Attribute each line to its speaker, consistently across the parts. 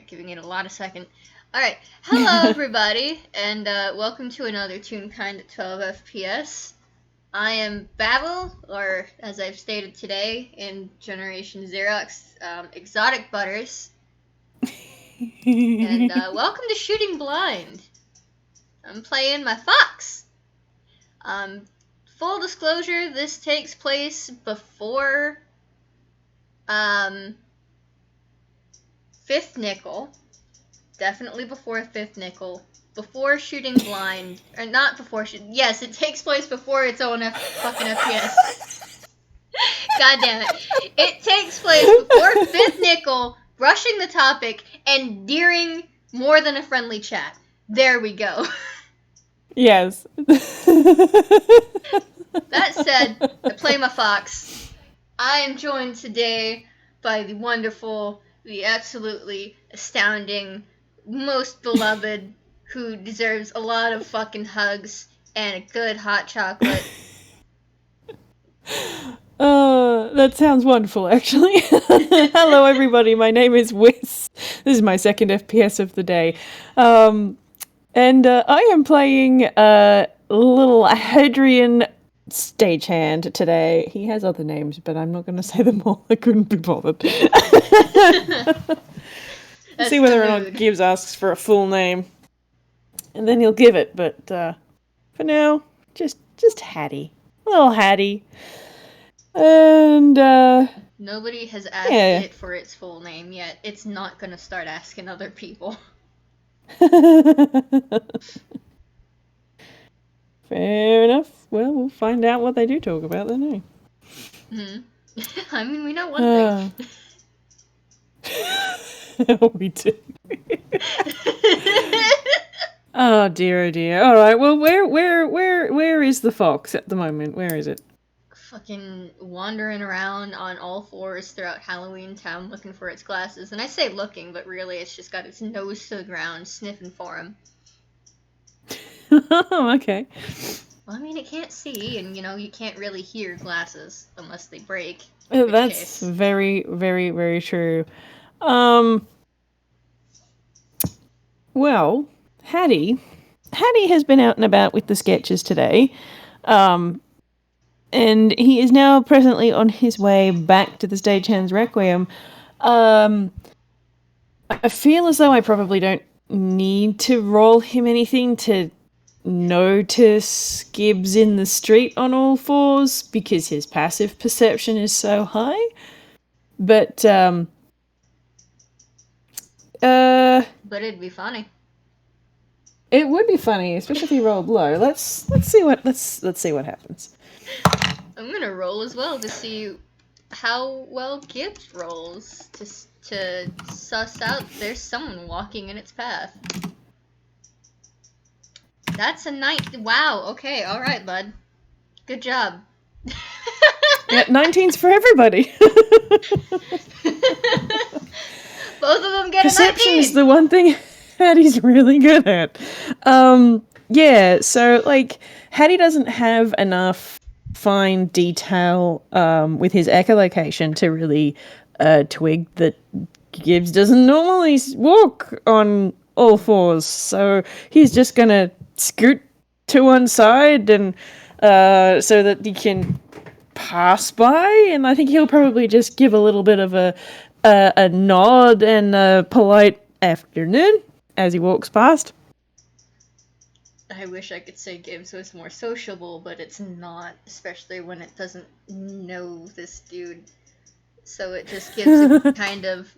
Speaker 1: giving it a lot of second. Alright, hello everybody, and welcome to another Toonkind at 12 FPS. I am Babble, or as I've stated today in Generation Xerox, Exotic Butters. And welcome to Shooting Blind. I'm playing my fox. Full disclosure, this takes place before Fifth Nickel. Definitely before Fifth Nickel. Before Shooting Blind. Or not before yes, it takes place before its own fucking FPS. God damn it. It takes place before Fifth Nickel, brushing the topic, and during more than a friendly chat. There we go.
Speaker 2: Yes.
Speaker 1: That said, I play my fox. I am joined today by the wonderful, the absolutely astounding, most beloved, who deserves a lot of fucking hugs and a good hot chocolate.
Speaker 2: That sounds wonderful, actually. Hello, everybody. My name is Whis. This is my second FPS of the day. And I am playing little Hadrian stagehand today. He has other names, but I'm not going to say them all. I couldn't be bothered. See whether or not Gibbs asks for a full name. And then he'll give it, but for now, just Haddy. Little Haddy. And
Speaker 1: nobody has asked it for its full name yet. It's not going to start asking other people.
Speaker 2: Fair enough. Well, we'll find out what they do talk about then,
Speaker 1: eh? I mean, we know one
Speaker 2: thing. We do. Oh dear, oh dear. All right. Well, where is the fox at the moment? Where is it?
Speaker 1: Fucking wandering around on all fours throughout Halloweentown looking for its glasses. And I say looking, but really it's just got its nose to the ground, sniffing for him.
Speaker 2: Oh, okay.
Speaker 1: Well, I mean, it can't see, and, you can't really hear glasses unless they break.
Speaker 2: That's very, very, very true. Well, Haddy has been out and about with the sketches today. And he is now presently on his way back to the Stagehand's Requiem. I feel as though I probably don't need to roll him anything to notice Gibbs in the street on all fours, because his passive perception is so high. But
Speaker 1: it'd be funny.
Speaker 2: It would be funny, especially if he rolled low. Let's see what happens.
Speaker 1: I'm gonna roll as well to see how well Gibbs rolls to suss out there's someone walking in its path. That's a night. Wow. Okay. All right, bud. Good job.
Speaker 2: Yeah, 19's for everybody.
Speaker 1: Both of them get
Speaker 2: Perception
Speaker 1: a 19.
Speaker 2: is the one thing Haddy's really good at. Yeah. So Haddy doesn't have enough fine detail with his echolocation to really twig that Gibbs doesn't normally walk on all fours, so he's just gonna scoot to one side and so that he can pass by, and I think he'll probably just give a little bit of a nod and a polite afternoon as he walks past.
Speaker 1: I wish I could say Gibbs was more sociable, but it's not, especially when it doesn't know this dude. So it just gives a kind of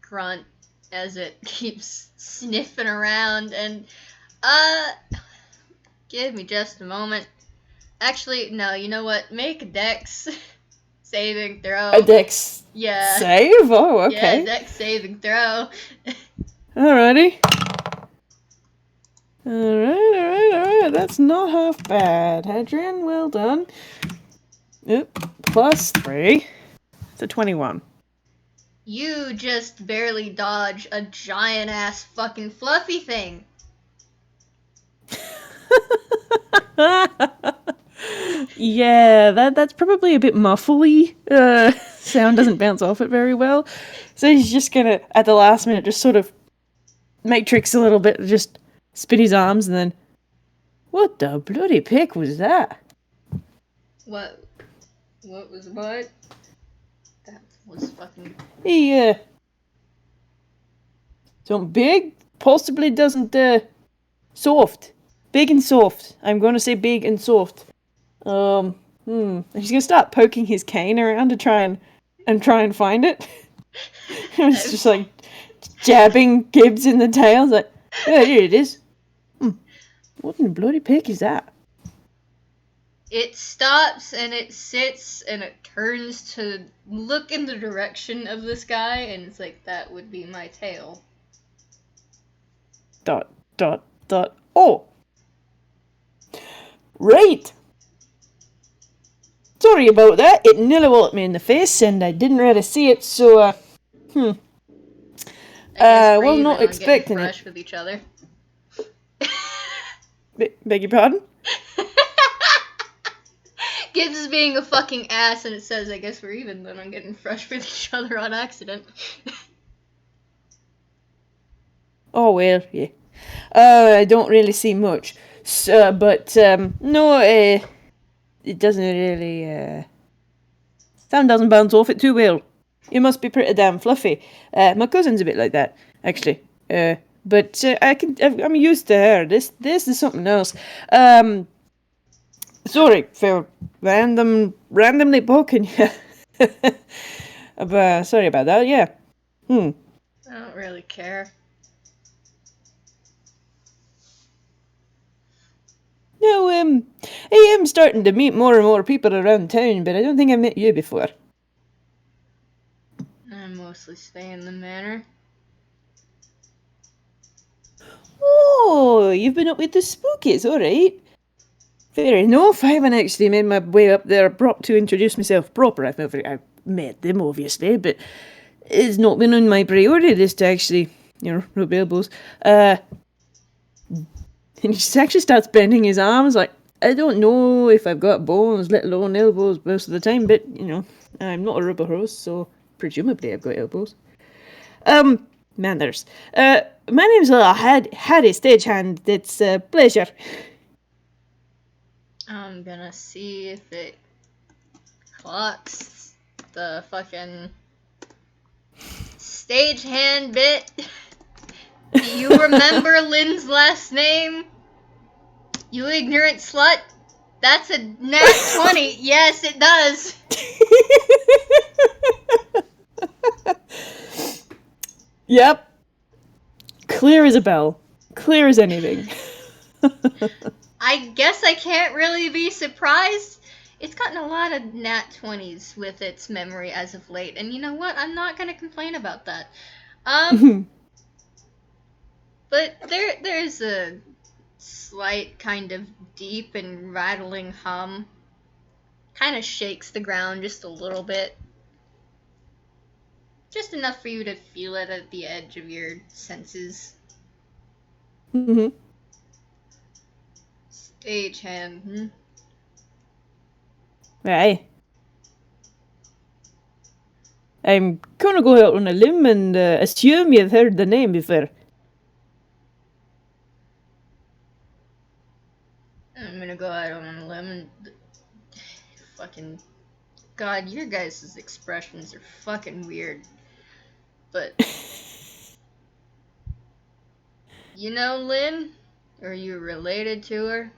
Speaker 1: grunt as it keeps sniffing around, and give me just a moment. Actually, no, you know what? Make a dex saving throw.
Speaker 2: A dex save? Oh, okay.
Speaker 1: Yeah, dex saving throw.
Speaker 2: Alrighty. Alright. That's not half bad. Hadrian, well done. Yep. +3. It's a 21.
Speaker 1: You just barely dodge a giant-ass fucking fluffy thing.
Speaker 2: Yeah, that's probably a bit muffly. Sound doesn't bounce off it very well. So he's just gonna, at the last minute, just sort of matrix a little bit, just spin his arms, and then, what the bloody pick was that?
Speaker 1: What? What was what? That was fucking...
Speaker 2: He, something big, possibly doesn't, soft. Big and soft. I'm gonna say big and soft. He's gonna start poking his cane around to try and find it. It's just like jabbing Gibbs in the tail. It's like, yeah, here it is. What in the bloody pick is that?
Speaker 1: It stops and it sits and it turns to look in the direction of this guy, and it's like, that would be my tail. ...
Speaker 2: Oh! Right! Sorry about that. It nearly walloped me in the face, and I didn't really see it, so,
Speaker 1: I guess we're
Speaker 2: was
Speaker 1: even
Speaker 2: not
Speaker 1: on
Speaker 2: expecting
Speaker 1: getting
Speaker 2: it.
Speaker 1: fresh with each other.
Speaker 2: Beg your pardon?
Speaker 1: Gibbs is being a fucking ass, and it says, I guess we're even then on getting fresh with each other on accident.
Speaker 2: Oh, well, yeah. I don't really see much. So, but, no, it doesn't really, sound doesn't bounce off it too well. You must be pretty damn fluffy. My cousin's a bit like that, actually. But I'm used to her. This is something else. Sorry for randomly poking you. Sorry about that, yeah.
Speaker 1: I don't really care.
Speaker 2: No, I am starting to meet more and more people around town, but I don't think I've met you before.
Speaker 1: I mostly stay in the manor.
Speaker 2: Oh, you've been up with the spookies, alright. Fair enough. I haven't actually made my way up there to introduce myself proper. I've met them, obviously, but it's not been on my priority list to actually, rub elbows. And he just actually starts bending his arms, like, I don't know if I've got bones, let alone elbows most of the time, but, I'm not a rubber horse, so presumably I've got elbows. Manners. My name's Haddy, stagehand. It's a pleasure.
Speaker 1: I'm gonna see if it clocks the fucking stagehand bit. Do you remember Lynn's last name? You ignorant slut? That's a nat 20. Yes, it does.
Speaker 2: Yep. Clear as a bell. Clear as anything.
Speaker 1: I guess I can't really be surprised. It's gotten a lot of nat 20s with its memory as of late, and you know what? I'm not gonna complain about that. But there's a slight kind of deep and rattling hum. Kind of shakes the ground just a little bit. Just enough for you to feel it at the edge of your senses. Stagehand,
Speaker 2: Aye. I'm gonna go out on a limb and assume you've heard the name before.
Speaker 1: I'm gonna go out on a limb and... Fucking... God, your guys' expressions are fucking weird. But... You know Lynn? Are you related to her?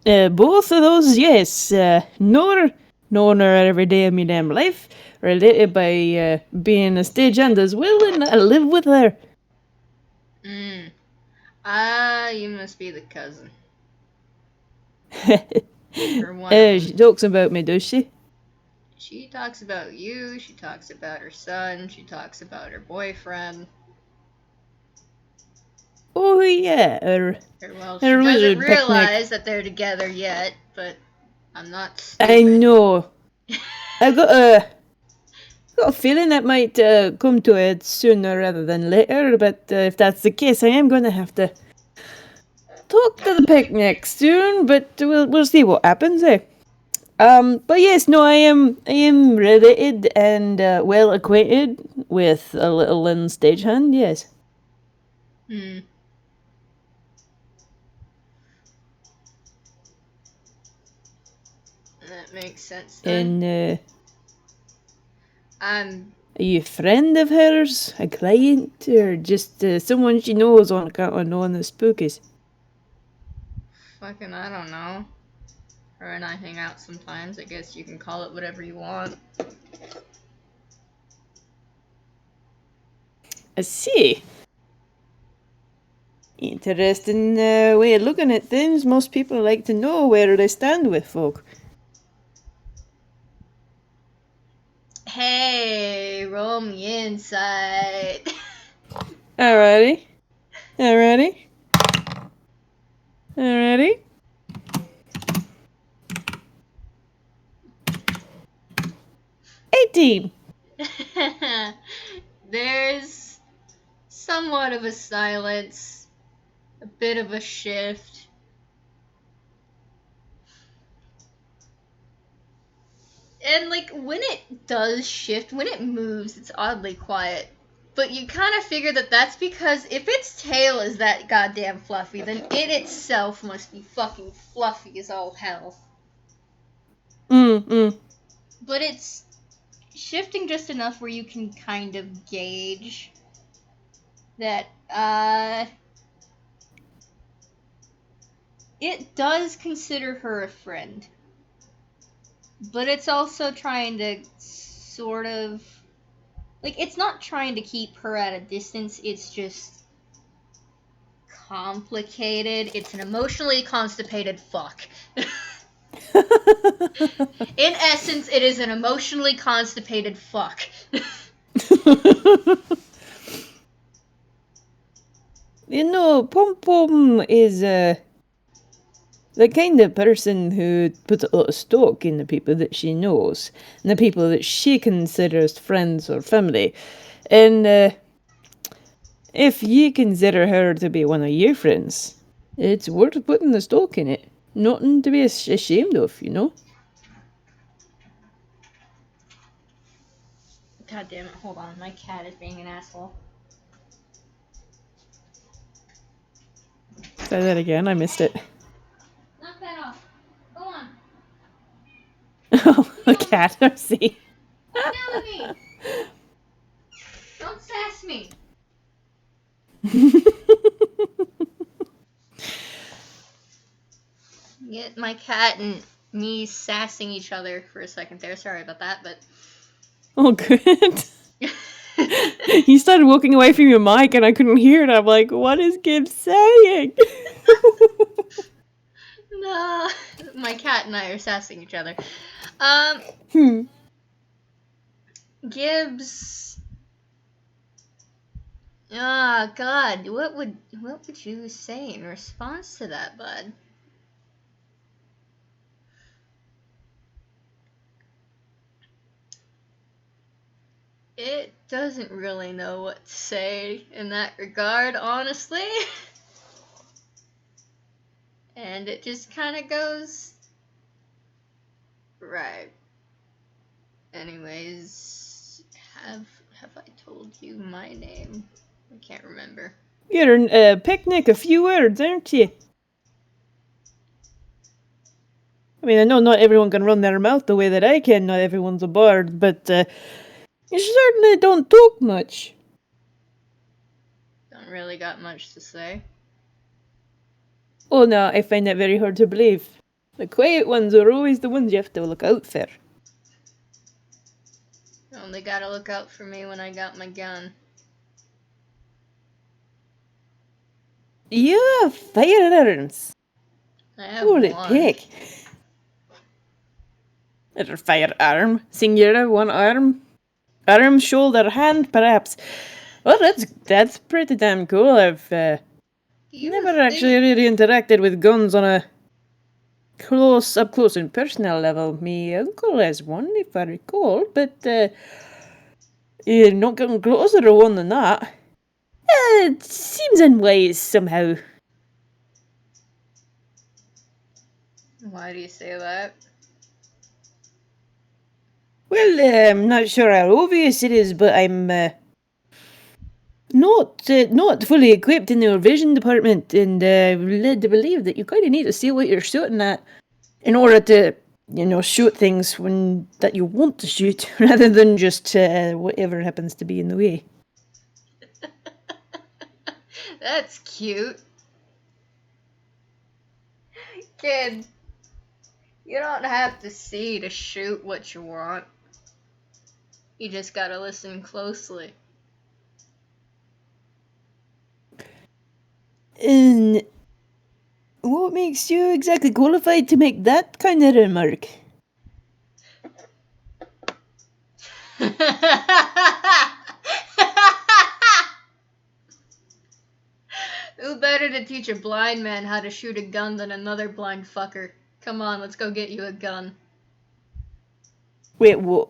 Speaker 2: Both of those, yes. Known her every day of my damn life. Related by being a stagehand as well, and I live with her.
Speaker 1: You must be the cousin. Or one
Speaker 2: She talks about me, does she?
Speaker 1: She talks about you, she talks about her son, she talks about her boyfriend.
Speaker 2: Oh yeah,
Speaker 1: Well, she doesn't realize that they're together yet, but I'm not stupid.
Speaker 2: I know. I've got a feeling that might come to it sooner rather than later, but if that's the case, I am going to have to talk to the picnic soon, but we'll see what happens there. But yes, no, I am related and well acquainted with a little Lynn stagehand. Yes.
Speaker 1: That makes sense then.
Speaker 2: And
Speaker 1: are
Speaker 2: you a friend of hers, a client, or just someone she knows on account of knowing the spookies?
Speaker 1: fucking, I don't know. Her and I hang out sometimes. I guess you can call it whatever you want.
Speaker 2: I see. Interesting way of looking at things. Most people like to know where they stand with folk.
Speaker 1: Hey, roll me inside.
Speaker 2: Alrighty. 18.
Speaker 1: There's somewhat of a silence, a bit of a shift. And like when it does shift, when it moves, it's oddly quiet. But you kind of figure that that's because if its tail is that goddamn fluffy, then it itself must be fucking fluffy as all hell. But it's shifting just enough where you can kind of gauge that, it does consider her a friend. But it's also trying to sort of... Like, it's not trying to keep her at a distance, it's just complicated. It's an emotionally constipated fuck. In essence, it is an emotionally constipated fuck.
Speaker 2: You know, Pom Pom is the kind of person who puts a lot of stock in the people that she knows, and the people that she considers friends or family. And if you consider her to be one of your friends, it's worth putting the stock in it. Nothing to be ashamed of, you know?
Speaker 1: God damn it, hold on. My cat is being an asshole.
Speaker 2: Say that again, I missed it.
Speaker 1: Knock that off. Go on.
Speaker 2: Oh, the cat, I see.
Speaker 1: Get down with me. Don't sass me. Get my cat and me sassing each other for a second there. Sorry about that, but...
Speaker 2: Oh, good. You started walking away from your mic and I couldn't hear it. I'm like, what is Gibbs saying?
Speaker 1: No, my cat and I are sassing each other. Gibbs. Ah, God, what would you say in response to that, bud? It doesn't really know what to say in that regard, honestly. And it just kind of goes... Right. Anyways, have I told you my name? I can't remember.
Speaker 2: You're a picnic, a few words, aren't you? I mean, I know not everyone can run their mouth the way that I can. Not everyone's a bard, but you certainly don't talk much.
Speaker 1: Don't really got much to say.
Speaker 2: Oh no, I find that very hard to believe. The quiet ones are always the ones you have to look out for.
Speaker 1: Only gotta look out for me when I got my gun.
Speaker 2: You have firearms.
Speaker 1: I have
Speaker 2: Holy
Speaker 1: one.
Speaker 2: pig. It's a firearm. Singular, one arm. Arm, shoulder, hand, perhaps. Well, that's pretty damn cool. I've never actually really interacted with guns on a up close and personal level. My uncle has one, if I recall, but you're not getting closer to one than that. It seems unwise somehow.
Speaker 1: Why do you say that?
Speaker 2: Well, I'm not sure how obvious it is, but I'm not fully equipped in the revision department, and led to believe that you kind of need to see what you're shooting at in order to, shoot things that you want to shoot, rather than just whatever happens to be in the way.
Speaker 1: That's cute. Kid, you don't have to see to shoot what you want. You just gotta listen closely.
Speaker 2: And what makes you exactly qualified to make that kind of remark?
Speaker 1: Who better to teach a blind man how to shoot a gun than another blind fucker? Come on, let's go get you a gun.
Speaker 2: Wait, what?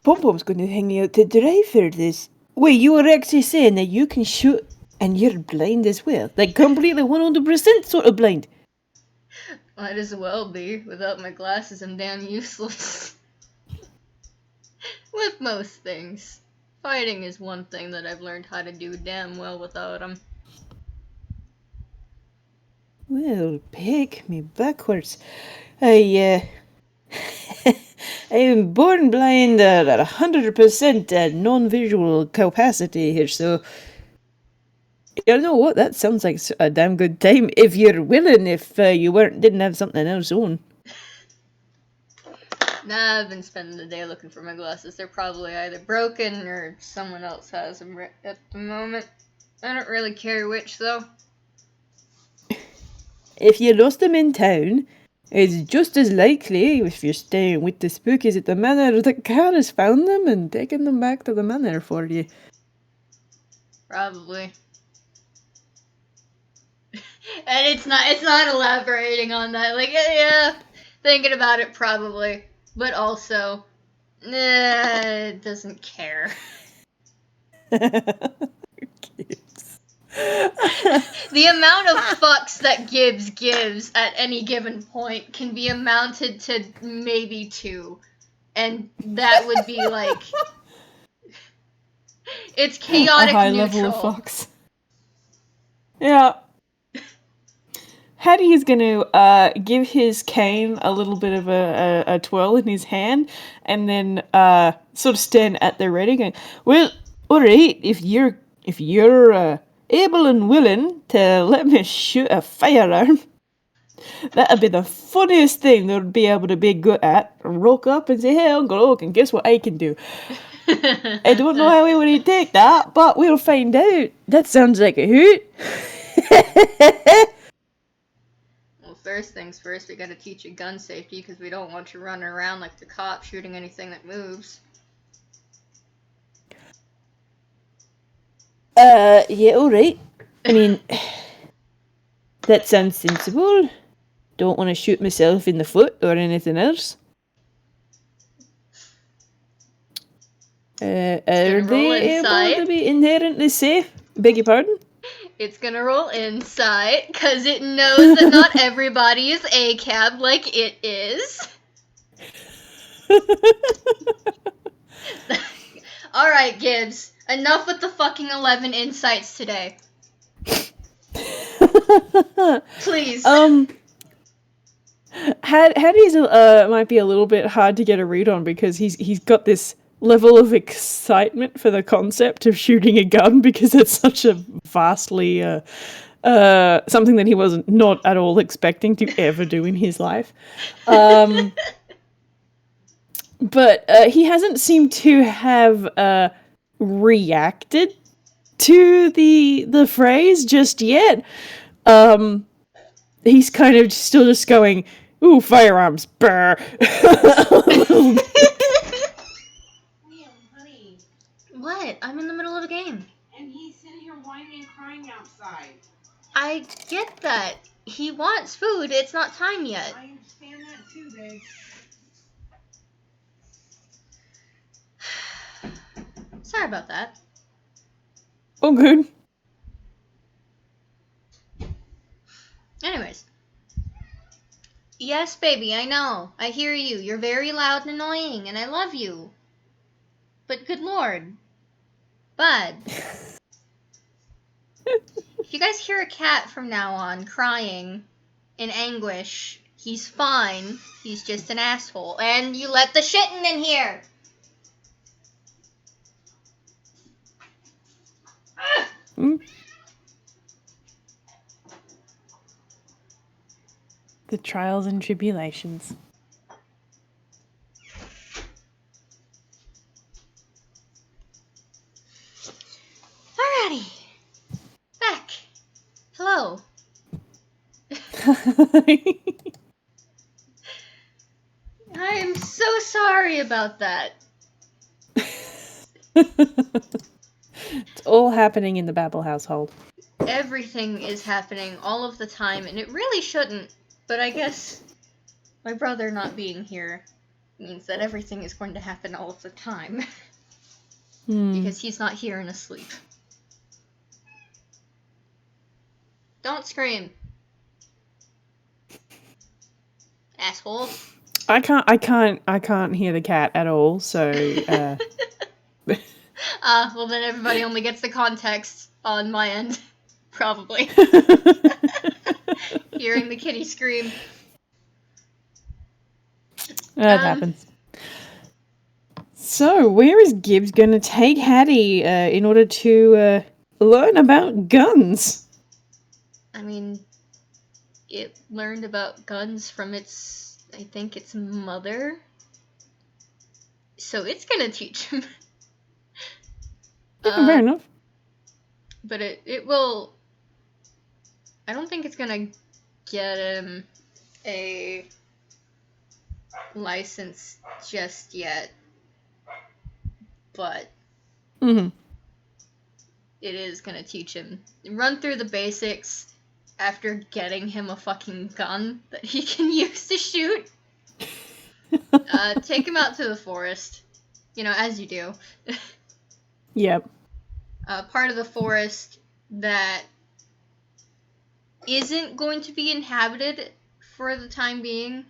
Speaker 2: Pom-Pom's going to hang me out to dry for this. Wait, you were actually saying that you can shoot and you're blind as well? Like, completely 100% sort of blind?
Speaker 1: Might as well be. Without my glasses, I'm damn useless. With most things. Fighting is one thing that I've learned how to do damn well without them.
Speaker 2: Well, pick me backwards. I am born blind at 100% non-visual capacity here, so... You know what? That sounds like a damn good time, if you're willing, if you didn't have something else on.
Speaker 1: Nah, I've been spending the day looking for my glasses. They're probably either broken or someone else has them at the moment. I don't really care which, though.
Speaker 2: If you lost them in town, it's just as likely, if you're staying with the spookies at the manor, that Car has found them and taken them back to the manor for you.
Speaker 1: Probably. And it's not elaborating on that. Like, yeah, thinking about it, probably. But also, it doesn't care.
Speaker 2: Gibbs.
Speaker 1: The amount of fucks that Gibbs gives at any given point can be amounted to maybe 2. And that would be like... It's chaotic
Speaker 2: a high
Speaker 1: neutral.
Speaker 2: level of fucks. Yeah. Haddy is going to give his cane a little bit of a twirl in his hand, and then sort of stand at the ready, going, "Well, all right, if you're able and willing to let me shoot a firearm, that'd be the funniest thing they'd be able to be good at. Rock up and say, 'Hey, Uncle Oak, and guess what I can do?' I don't know how we would take that, but we'll find out. That sounds like a hoot."
Speaker 1: First things first, we gotta teach you gun safety, because we don't want you running around like the cop shooting anything that moves.
Speaker 2: Yeah, alright. I mean, that sounds sensible. Don't want to shoot myself in the foot or anything else. Are they able to be inherently safe? Beg your pardon?
Speaker 1: It's gonna roll insight, because it knows that not everybody is ACAB like it is. Alright, Gibbs. Enough with the fucking 11 insights today. Please.
Speaker 2: Haddy's might be a little bit hard to get a read on, because he's got this level of excitement for the concept of shooting a gun, because it's such a vastly something that he was not at all expecting to ever do in his life. But he hasn't seemed to have reacted to the phrase just yet. He's kind of still just going, "Ooh, firearms, brr."
Speaker 1: What? I'm in the middle of a game.
Speaker 3: And he's sitting here whining and crying outside.
Speaker 1: I get that. He wants food. It's not time yet.
Speaker 3: I understand that too, babe.
Speaker 1: Sorry about that.
Speaker 2: Oh, good.
Speaker 1: Anyways. Yes, baby, I know. I hear you. You're very loud and annoying, and I love you. But good lord. Bud. If you guys hear a cat from now on crying in anguish, he's fine. He's just an asshole. And you let the shitting in here!
Speaker 2: Mm. The trials and tribulations.
Speaker 1: Alrighty. Back. Hello. I am so sorry about that.
Speaker 2: It's all happening in the Babble household.
Speaker 1: Everything is happening all of the time, and it really shouldn't, but I guess my brother not being here means that everything is going to happen all of the time. Because he's not here and asleep. Don't scream. Asshole.
Speaker 2: I can't hear the cat at all, so
Speaker 1: Well then everybody only gets the context on my end. Probably. Hearing the kitty scream.
Speaker 2: that happens. So, where is Gibbs going to take Haddy in order to learn about guns?
Speaker 1: I mean, it learned about guns from its mother. So it's gonna teach him.
Speaker 2: Fair enough.
Speaker 1: But it will... I don't think it's gonna get him a license just yet. But
Speaker 2: Mm-hmm.
Speaker 1: it is gonna teach him. Run through the basics after getting him a fucking gun that he can use to shoot. Take him out to the forest. You know, as you do.
Speaker 2: Yep.
Speaker 1: Part of the forest that isn't going to be inhabited for the time being.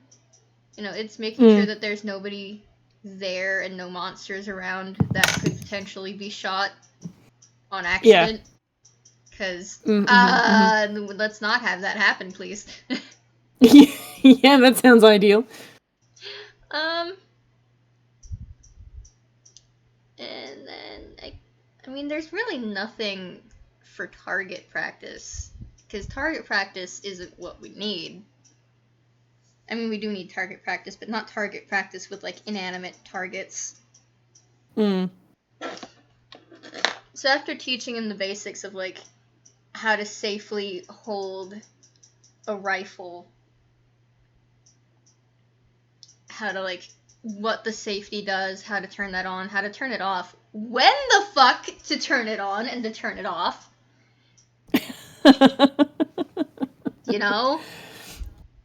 Speaker 1: You know, it's making sure that there's nobody there and no monsters around that could potentially be shot on accident. Because, let's not have that happen, please.
Speaker 2: Yeah, that sounds ideal.
Speaker 1: And then, I mean, there's really nothing for target practice. Because target practice isn't what we need. I mean, we do need target practice, but not target practice with, like, inanimate targets.
Speaker 2: Mm.
Speaker 1: So after teaching him the basics of, like, how to safely hold a rifle, how to, like, what the safety does, how to turn that on, how to turn it off, when the fuck to turn it on and to turn it off. You know?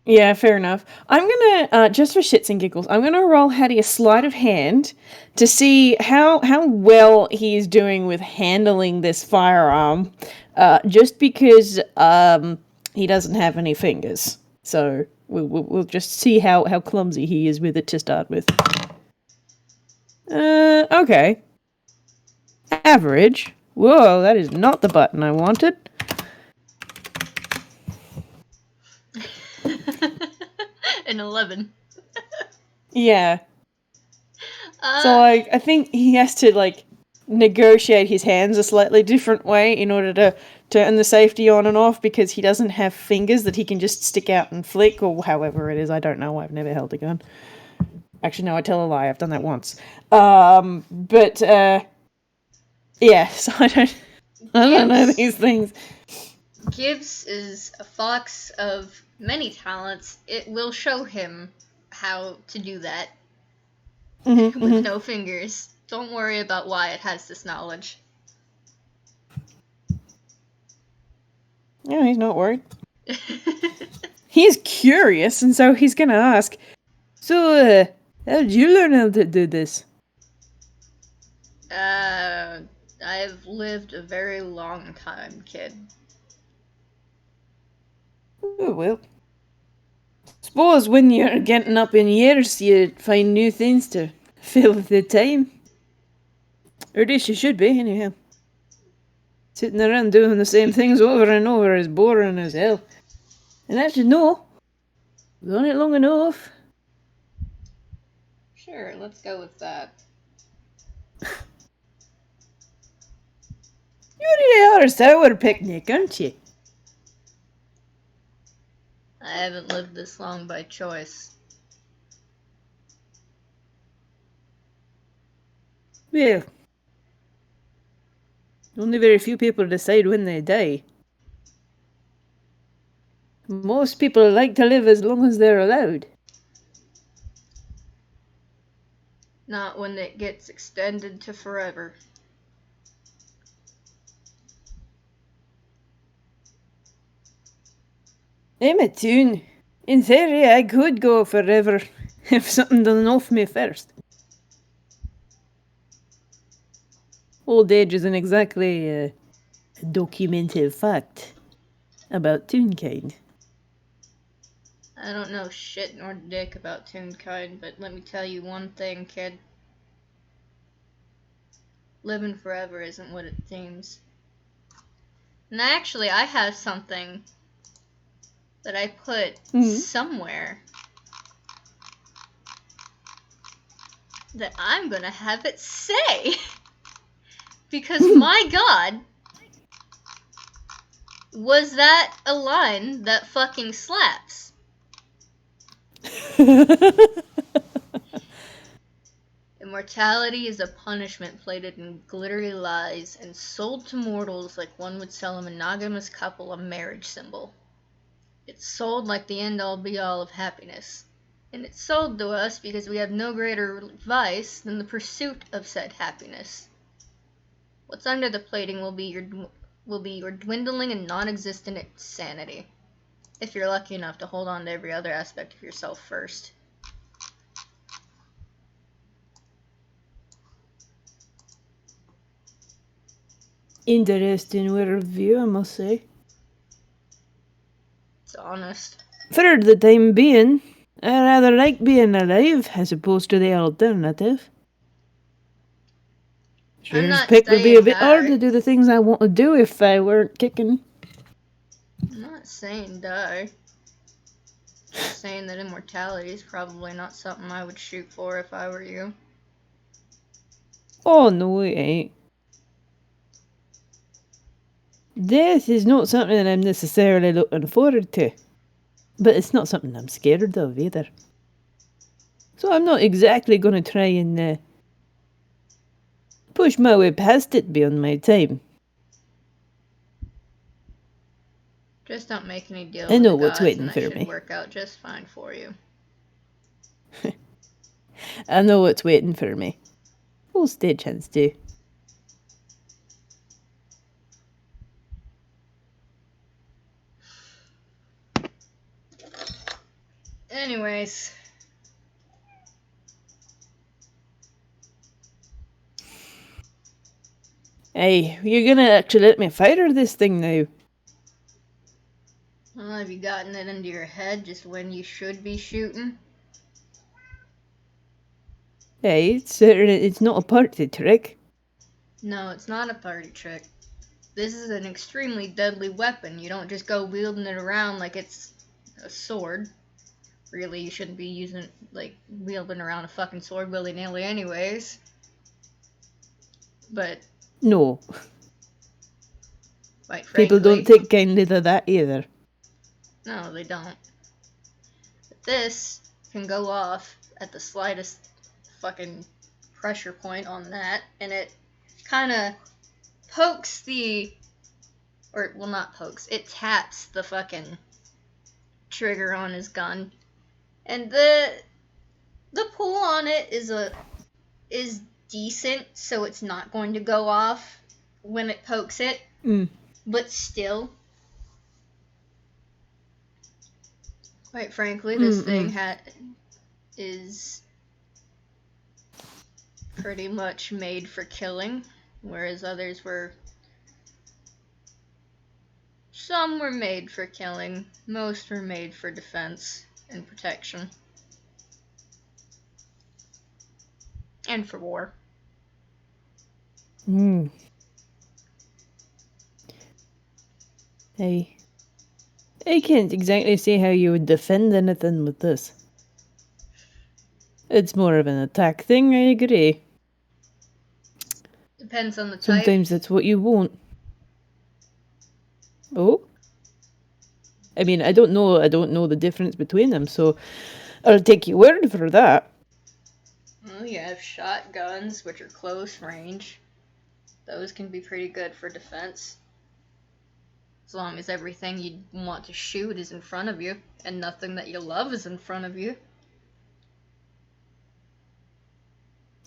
Speaker 2: Yeah, fair enough. I'm gonna, just for shits and giggles, I'm gonna roll Haddy a sleight of hand to see how well he is doing with handling this firearm, just because he doesn't have any fingers. So we'll just see how clumsy he is with it to start with. Okay. Average. Whoa, that is not the button I wanted.
Speaker 1: An 11.
Speaker 2: Yeah. So, like, I think he has to, like, negotiate his hands a slightly different way in order to turn the safety on and off, because he doesn't have fingers that he can just stick out and flick, or however it is. I don't know. I've never held a gun. Actually, no, I tell a lie. I've done that once. Yeah, so I don't know these things.
Speaker 1: Gibbs is a fox of many talents. It will show him how to do that with no fingers. Don't worry about why it has this knowledge.
Speaker 2: Yeah, he's not worried. He's curious, and so he's gonna ask, so, how did you learn how to do this?
Speaker 1: I've lived a very long time, kid.
Speaker 2: Oh, well. Suppose when you're getting up in years, you find new things to fill the time. Or at least you should be, anyhow. Sitting around doing the same things over and over is boring as hell. And as you know, we've done it long enough.
Speaker 1: Sure, let's go with that.
Speaker 2: You really are a sour picnic, aren't you?
Speaker 1: I haven't lived this long by choice.
Speaker 2: Well, only very few people decide when they die. Most people like to live as long as they're allowed.
Speaker 1: Not when it gets extended to forever.
Speaker 2: I'm a Toon. In theory, I could go forever if something done off me first. Old age isn't exactly a documented fact about Toonkind.
Speaker 1: I don't know shit nor dick about Toonkind, but let me tell you one thing, kid. Living forever isn't what it seems. And actually, I have something that I put somewhere that I'm gonna have it say. Because my god, was that a line that fucking slaps? Immortality is a punishment plated in glittery lies and sold to mortals like one would sell a monogamous couple a marriage symbol. It's sold like the end-all be-all of happiness. And it's sold to us because we have no greater vice than the pursuit of said happiness. What's under the plating will be your dwindling and non-existent sanity, if you're lucky enough to hold on to every other aspect of yourself first.
Speaker 2: Interesting worldview, I must say.
Speaker 1: It's honest.
Speaker 2: For the time being, I rather like being alive as opposed to the alternative. Sure as pick would be a bit hard to do the things I want to do if I weren't kicking.
Speaker 1: I'm not saying die. Just saying that immortality is probably not something I would shoot for if I were you.
Speaker 2: Oh no, it ain't. Death is not something that I'm necessarily looking forward to. But it's not something I'm scared of either. So I'm not exactly going to try and push my way past it beyond my time.
Speaker 1: Just don't make any deals
Speaker 2: I know
Speaker 1: with the
Speaker 2: what's
Speaker 1: gods,
Speaker 2: waiting
Speaker 1: and
Speaker 2: for
Speaker 1: that should
Speaker 2: me.
Speaker 1: work out just fine for you.
Speaker 2: I know what's waiting for me. We'll stay a chance to.
Speaker 1: Anyways.
Speaker 2: Hey, you're gonna actually let me fire this thing now.
Speaker 1: Well, have you gotten it into your head just when you should be shooting?
Speaker 2: Hey, it's not a party trick.
Speaker 1: No, it's not a party trick. This is an extremely deadly weapon. You don't just go wielding it around like it's a sword. Really, you shouldn't be wielding around a fucking sword willy-nilly anyways. But...
Speaker 2: No.
Speaker 1: quite frankly...
Speaker 2: people don't take kindly to that either.
Speaker 1: No, they don't. But this can go off at the slightest fucking pressure point on that, and it kind of pokes the... or, well, not pokes. It taps the fucking trigger on his gun. And the pull on it is decent, so it's not going to go off when it pokes it. But still, quite frankly, this thing is pretty much made for killing, whereas others were... some were made for killing, most were made for defense. and protection. And for war.
Speaker 2: I can't exactly say how you would defend anything with this. It's more of an attack thing, I agree.
Speaker 1: Depends on the type.
Speaker 2: Sometimes that's what you want. Oh? I mean, I don't know the difference between them, so I'll take your word for that.
Speaker 1: Well, you have shotguns, which are close range. Those can be pretty good for defense. As long as everything you want to shoot is in front of you, and nothing that you love is in front of you.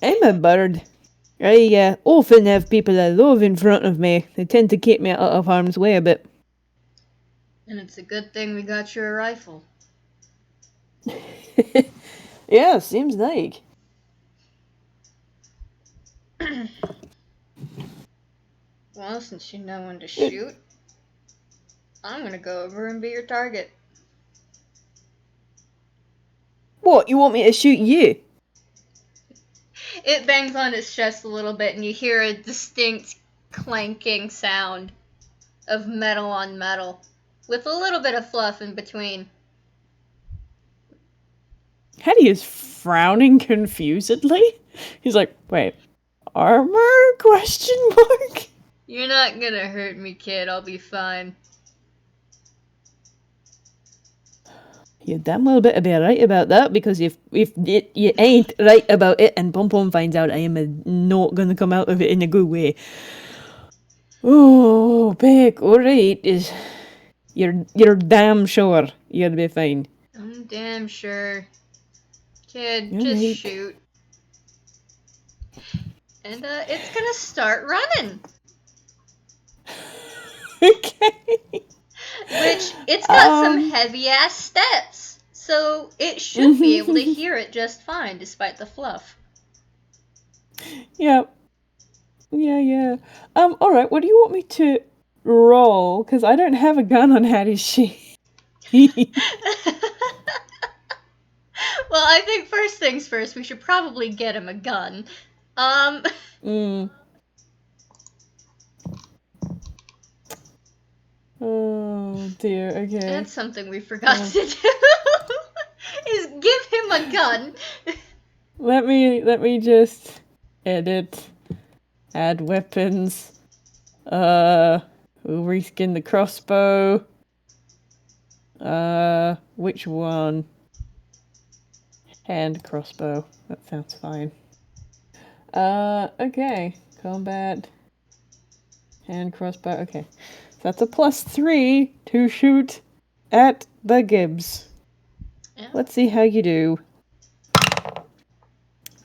Speaker 2: I'm a bird. I often have people I love in front of me. They tend to keep me out of harm's way a bit.
Speaker 1: And it's a good thing we got you a rifle.
Speaker 2: Yeah, seems like.
Speaker 1: Well, since you know when to shoot, I'm gonna go over and be your target.
Speaker 2: What, you want me to shoot you?
Speaker 1: It bangs on its chest a little bit, and you hear a distinct clanking sound of metal on metal, with a little bit of fluff in between.
Speaker 2: Haddy is frowning confusedly. He's like, wait, armor? Question mark?
Speaker 1: You're not gonna hurt me, kid. I'll be fine.
Speaker 2: You damn well better be right about that, because if you ain't right about it and Pom Pom finds out, I am not gonna come out of it in a good way. Oh, Beck, alright. You're damn sure you'll be fine.
Speaker 1: I'm damn sure. Kid,
Speaker 2: You're
Speaker 1: just
Speaker 2: right.
Speaker 1: shoot. And it's gonna start running.
Speaker 2: Okay.
Speaker 1: Which, it's got some heavy ass steps. So it should be able to hear it just fine, despite the fluff.
Speaker 2: Yep. Yeah. Alright, what do you want me to roll? Because I don't have a gun on Hattie's sheet.
Speaker 1: Well, I think first things first, we should probably get him a gun.
Speaker 2: Oh dear, okay.
Speaker 1: That's something we forgot to do. Is give him a gun.
Speaker 2: Let me just edit, add weapons. We'll reskin the crossbow. Which one? Hand crossbow. That sounds fine. Okay. Combat. Hand crossbow. Okay. So that's a +3 to shoot at the Gibbs.
Speaker 1: Yeah.
Speaker 2: Let's see how you do.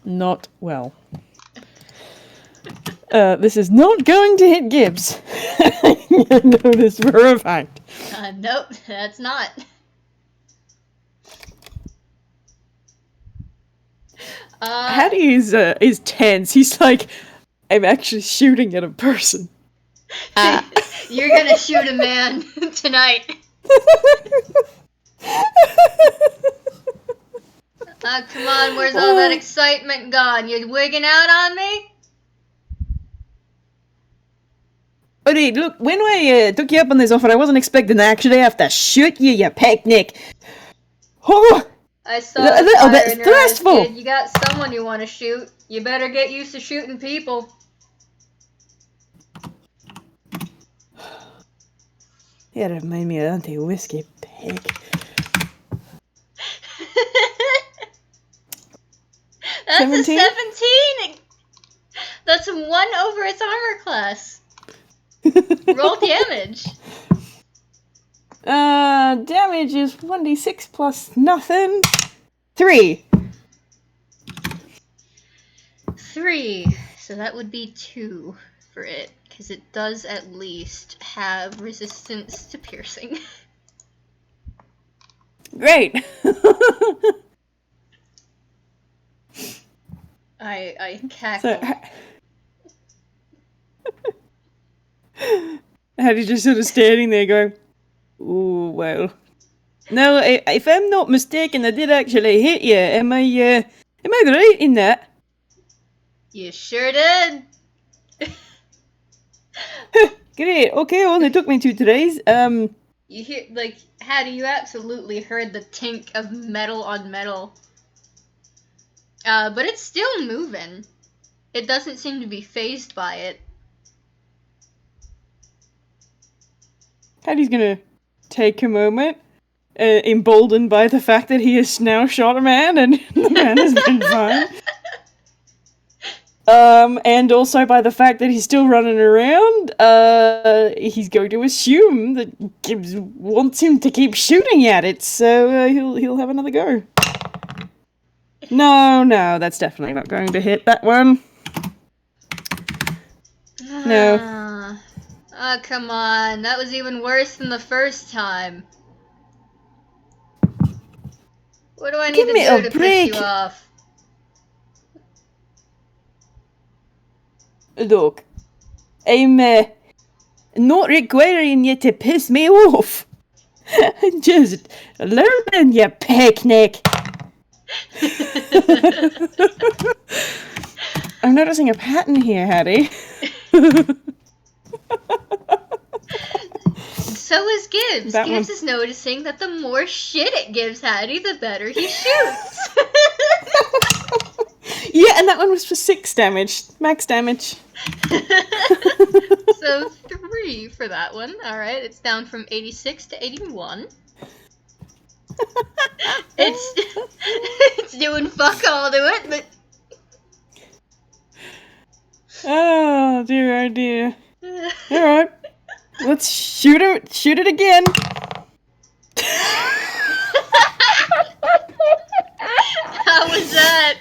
Speaker 2: Not well. This is not going to hit Gibbs. I know this for a fact.
Speaker 1: Nope, that's not.
Speaker 2: Haddy is tense. He's like, I'm actually shooting at a person.
Speaker 1: You're gonna shoot a man tonight. Come on, where's all that excitement gone? You wigging out on me?
Speaker 2: Alright, look, when I took you up on this offer, I wasn't expecting to actually have to shoot you, you picnic. Oh!
Speaker 1: I saw
Speaker 2: A
Speaker 1: the
Speaker 2: little
Speaker 1: fire
Speaker 2: bit
Speaker 1: in your eyes,
Speaker 2: stressful.
Speaker 1: kid. You got someone you want to shoot. You better get used to shooting people.
Speaker 2: Yeah, that remind me of Auntie Whiskey Pig.
Speaker 1: That's
Speaker 2: 17?
Speaker 1: a 17! That's 1 over its armor class. Roll damage.
Speaker 2: Damage is 1d6 plus nothing. 3.
Speaker 1: 3. So that would be 2 for it, because it does at least have resistance to piercing.
Speaker 2: Great.
Speaker 1: I cackle.
Speaker 2: Haddy's just sort of standing there going, ooh, well, Now, if I'm not mistaken, I did actually hit you. Am I right in that?
Speaker 1: You sure did.
Speaker 2: Great. Okay, only took me 2 tries.
Speaker 1: You hear, like, Haddy, you absolutely heard the tink of metal on metal. But it's still moving. It doesn't seem to be phased by it.
Speaker 2: Haddy's gonna take a moment, emboldened by the fact that he has now shot a man and the man has been fine. And also by the fact that he's still running around, he's going to assume that Gibbs wants him to keep shooting at it, so he'll have another go. No, that's definitely not going to hit that one. No.
Speaker 1: Oh, come on. That was even worse than the first time. What do I need to do to piss you off?
Speaker 2: Look, I'm not requiring you to piss me off. I'm just learning, you picnic. I'm noticing a pattern here, Haddy.
Speaker 1: So is Gibbs. Gibbs is noticing that the more shit it gives Haddy, the better he shoots.
Speaker 2: Yeah, and that one was for 6 damage. Max damage.
Speaker 1: So 3 for that one. Alright, it's down from 86 to 81. It's doing fuck all to it, but...
Speaker 2: Oh, dear, oh dear. Alright. Let's shoot it again.
Speaker 1: How was that?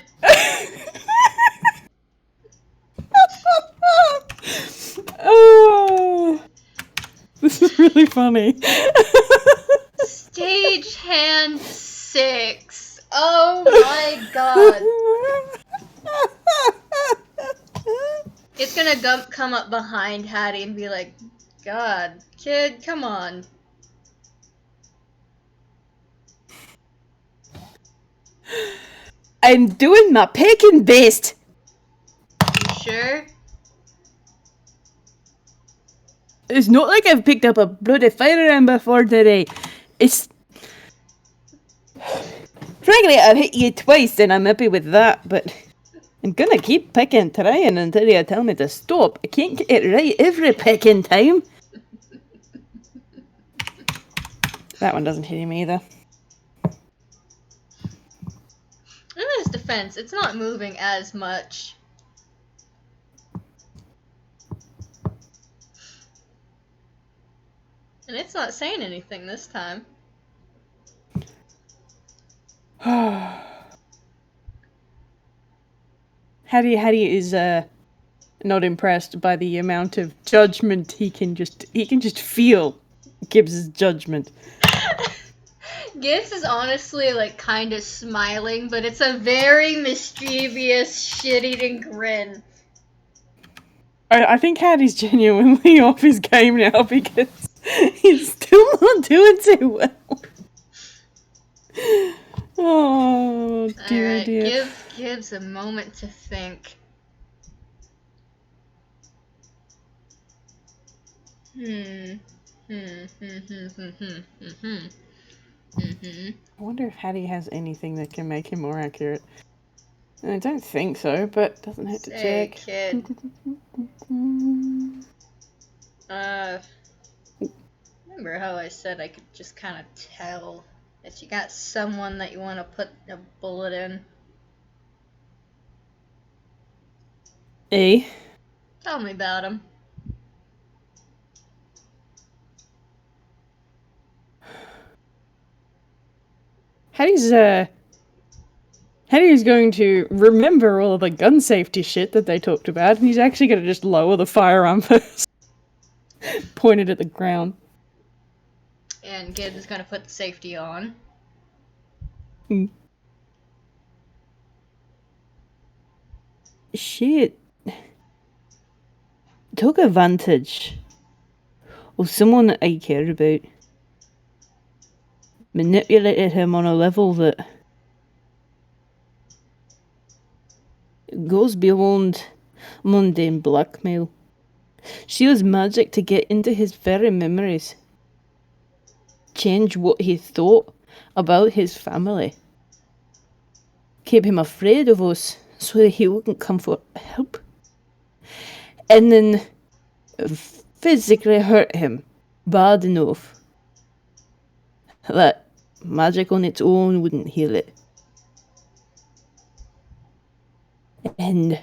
Speaker 2: Oh, this is really funny.
Speaker 1: Stagehand 6. Oh my god. It's gonna come up behind Haddy and be like, God, kid, come on.
Speaker 2: I'm doing my picking best.
Speaker 1: You sure?
Speaker 2: It's not like I've picked up a bloody firearm before today. It's... Frankly, I've hit you twice and I'm happy with that, but... I'm gonna keep picking, trying until you tell me to stop. I can't get it right every picking time. That one doesn't hit him either.
Speaker 1: In his defense, it's not moving as much. And it's not saying anything this time.
Speaker 2: Haddy is not impressed by the amount of judgment he can just feel Gibbs's judgment.
Speaker 1: Gibbs is honestly like kind of smiling, but it's a very mischievous, shit-eating grin.
Speaker 2: I think Haddy's genuinely off his game now because he's still not doing too well. Oh dear,
Speaker 1: Alright,
Speaker 2: dear.
Speaker 1: give Gibbs a moment to think. I
Speaker 2: wonder if Haddy has anything that can make him more accurate. I don't think so, but doesn't hurt to check.
Speaker 1: Kid. Remember how I said I could just kind of tell that you got someone that you want to put a bullet in?
Speaker 2: Eh?
Speaker 1: Tell me about him.
Speaker 2: Haddy's going to remember all of the gun safety shit that they talked about, and he's actually going to just lower the firearm first. Point it at the ground.
Speaker 1: And Gibbs is going to put the safety on.
Speaker 2: Shit. Took advantage of someone that I care about.
Speaker 4: manipulated him on a level that goes beyond mundane blackmail. She used magic to get into his very memories, change what he thought about his family, keep him afraid of us so that he wouldn't come for help, and then physically hurt him bad enough that magic on its own wouldn't heal it. And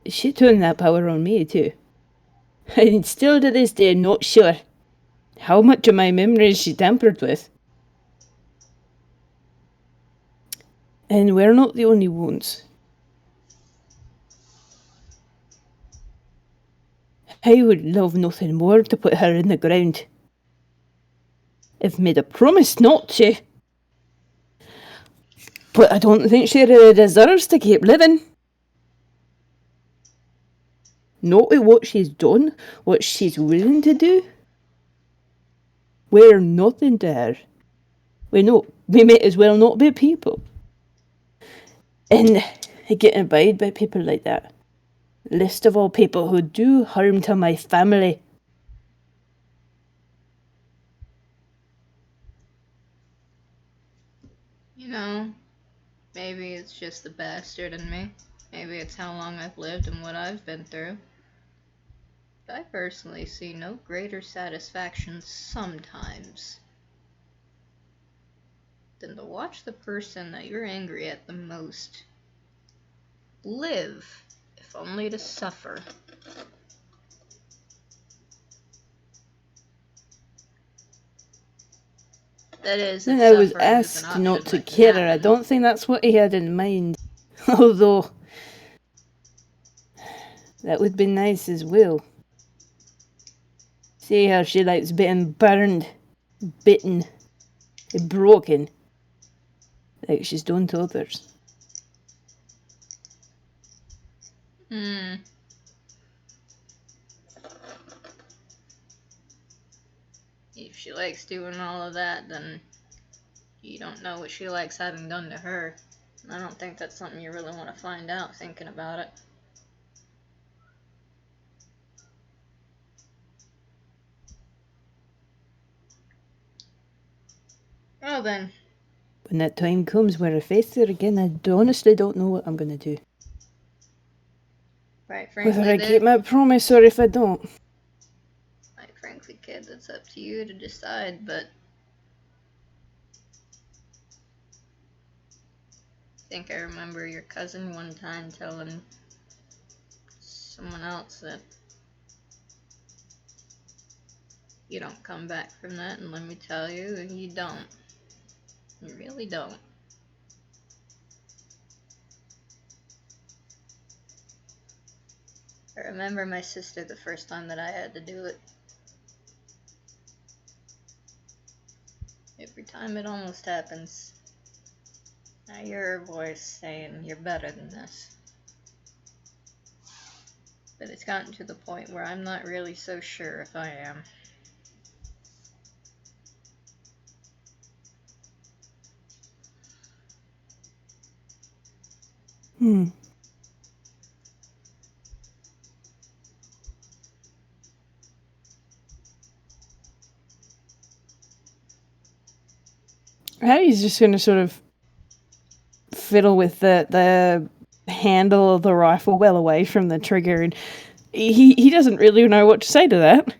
Speaker 4: she turned that power on me too. And still to this day, not sure how much of my memories she tampered with. And we're not the only ones. I would love nothing more to put her in the ground. I've made a promise not to. But I don't think she really deserves to keep living. Not with what she's done, what she's willing to do. We're nothing to her. We may as well not be people. And I get annoyed by people like that. Least of all people who do harm to my family.
Speaker 1: You know, maybe it's just the bastard in me. Maybe it's how long I've lived and what I've been through. But I personally see no greater satisfaction sometimes than to watch the person that you're angry at the most live, if only to suffer. That is, if
Speaker 4: I was
Speaker 1: suffering is an
Speaker 4: asked not
Speaker 1: option
Speaker 4: to
Speaker 1: that can
Speaker 4: kill her. I
Speaker 1: happen.
Speaker 4: don't think that's what he had in mind. Although, that would be nice as well. See how she likes being burned, bitten, and broken, like she's done to others.
Speaker 1: If she likes doing all of that, then you don't know what she likes having done to her. I don't think that's something you really want to find out thinking about it. Well then.
Speaker 4: When that time comes where I face her again, I honestly don't know what I'm going to do.
Speaker 1: Right, frankly,
Speaker 4: Whether I keep my promise or if I don't.
Speaker 1: Like, frankly, kid, that's up to you to decide, but I think I remember your cousin one time telling someone else that you don't come back from that, and let me tell you, you don't. You really don't. I remember my sister the first time that I had to do it. Every time it almost happens, I hear her voice saying, "You're better than this." But it's gotten to the point where I'm not really so sure if I am.
Speaker 4: Harry's just going to sort of fiddle with the handle of the rifle well away from the trigger, and he doesn't really know what to say to that.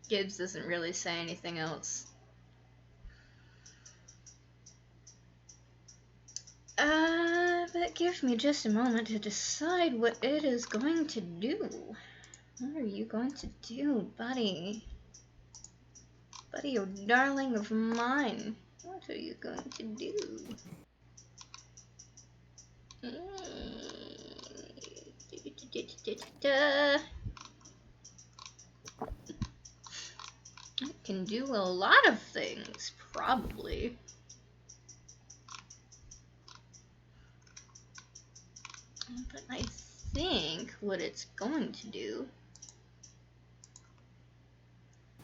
Speaker 1: Gibbs doesn't really say anything else. But give me just a moment to decide what it is going to do. What are you going to do, buddy? Buddy, you darling of mine. What are you going to do? It can do a lot of things, probably. think what it's going to do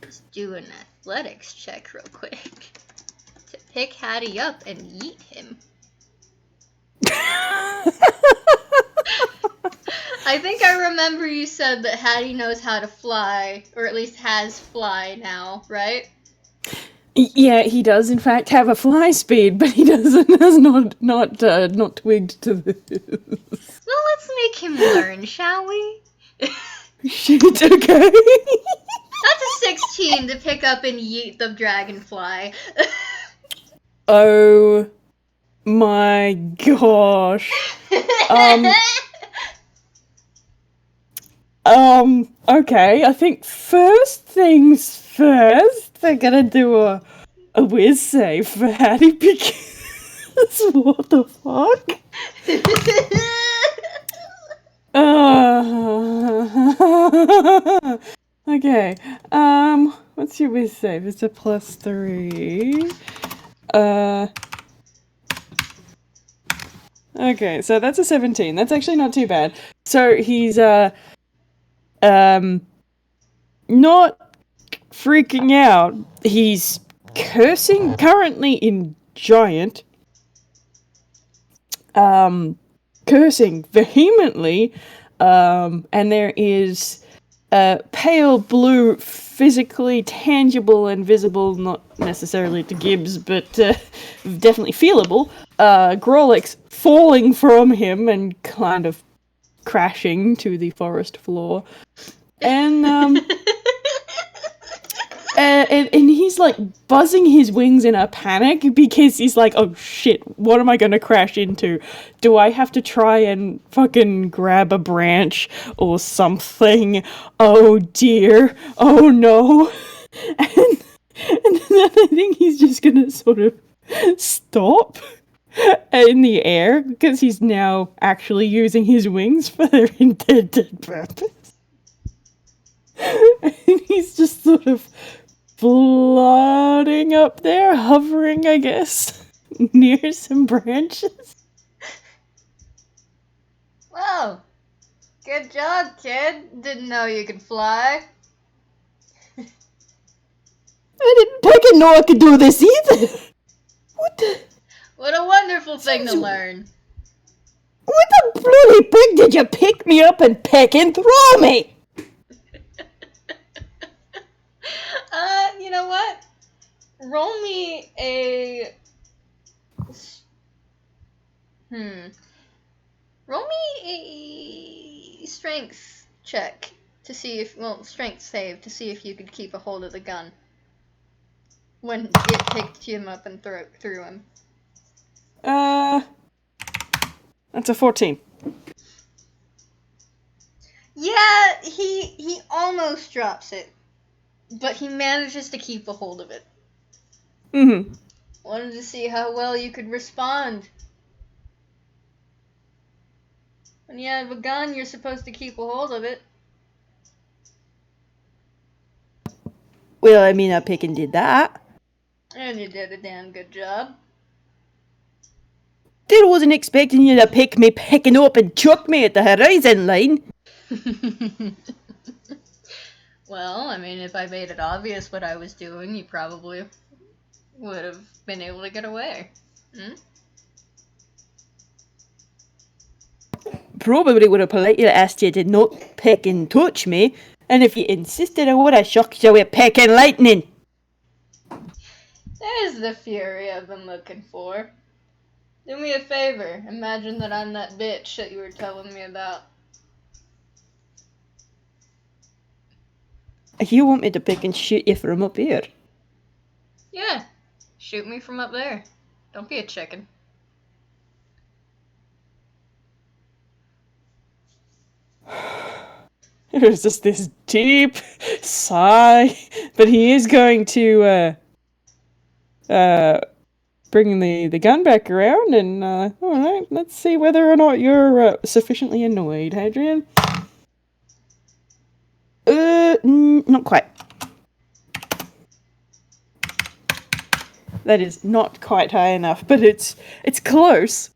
Speaker 1: is do an athletics check real quick to pick Haddy up and yeet him. I think I remember you said that Haddy knows how to fly, or at least has fly now, right?
Speaker 2: Yeah, he does in fact have a fly speed, but he has not twigged to this.
Speaker 1: Well, let's make him learn, shall we?
Speaker 2: Shit, okay.
Speaker 1: That's a 16 to pick up and yeet the dragonfly.
Speaker 2: Oh my gosh. Okay, I think first things first, they're gonna do a whiz save for Haddy because what the fuck? Okay, what's your whiz save? It's a +3. Okay, so that's a 17. That's actually not too bad. So he's, not freaking out. He's cursing currently in giant. Cursing vehemently. And there is pale blue, physically tangible and visible, not necessarily to Gibbs, but definitely feelable, Grolix falling from him and kind of crashing to the forest floor. And, and he's like buzzing his wings in a panic because he's like, oh shit, what am I gonna crash into? Do I have to try and fucking grab a branch or something? Oh dear, oh no. And then I think he's just gonna sort of stop in the air because he's now actually using his wings for their intended purpose. And he's just sort of floating up there, hovering, I guess, near some branches.
Speaker 1: Whoa! Good job, kid. Didn't know you could fly.
Speaker 4: I didn't fucking know I could do this either.
Speaker 1: What a wonderful thing to learn.
Speaker 4: What the bloody pig did you pick me up and peck and throw me?
Speaker 1: You know what? Roll me a... Roll me a strength check to see if... Well, strength save to see if you could keep a hold of the gun when it picked him up and threw him.
Speaker 2: That's a 14.
Speaker 1: Yeah, he almost drops it, but he manages to keep a hold of it.
Speaker 2: Mm-hmm.
Speaker 1: Wanted to see how well you could respond. When you have a gun, you're supposed to keep a hold of it.
Speaker 4: Well, I mean, I pick and did that.
Speaker 1: And you did a damn good job.
Speaker 4: Still wasn't expecting you to pick me picking up and chuck me at the horizon line.
Speaker 1: Well, I mean, if I made it obvious what I was doing, you probably would have been able to get away.
Speaker 4: Probably would have politely asked you to not peck and touch me, and if you insisted, I would have shocked you with peck and lightning.
Speaker 1: There's the fury I've been looking for. Do me a favor. Imagine that I'm that bitch that you were telling me about.
Speaker 4: You want me to pick and shoot you from up here?
Speaker 1: Yeah. Shoot me from up there. Don't be a chicken.
Speaker 2: There's just this deep sigh, but he is going to bring the gun back around, and all right, let's see whether or not you're sufficiently annoyed, Hadrian.
Speaker 4: Not quite.
Speaker 2: That is not quite high enough, but it's close.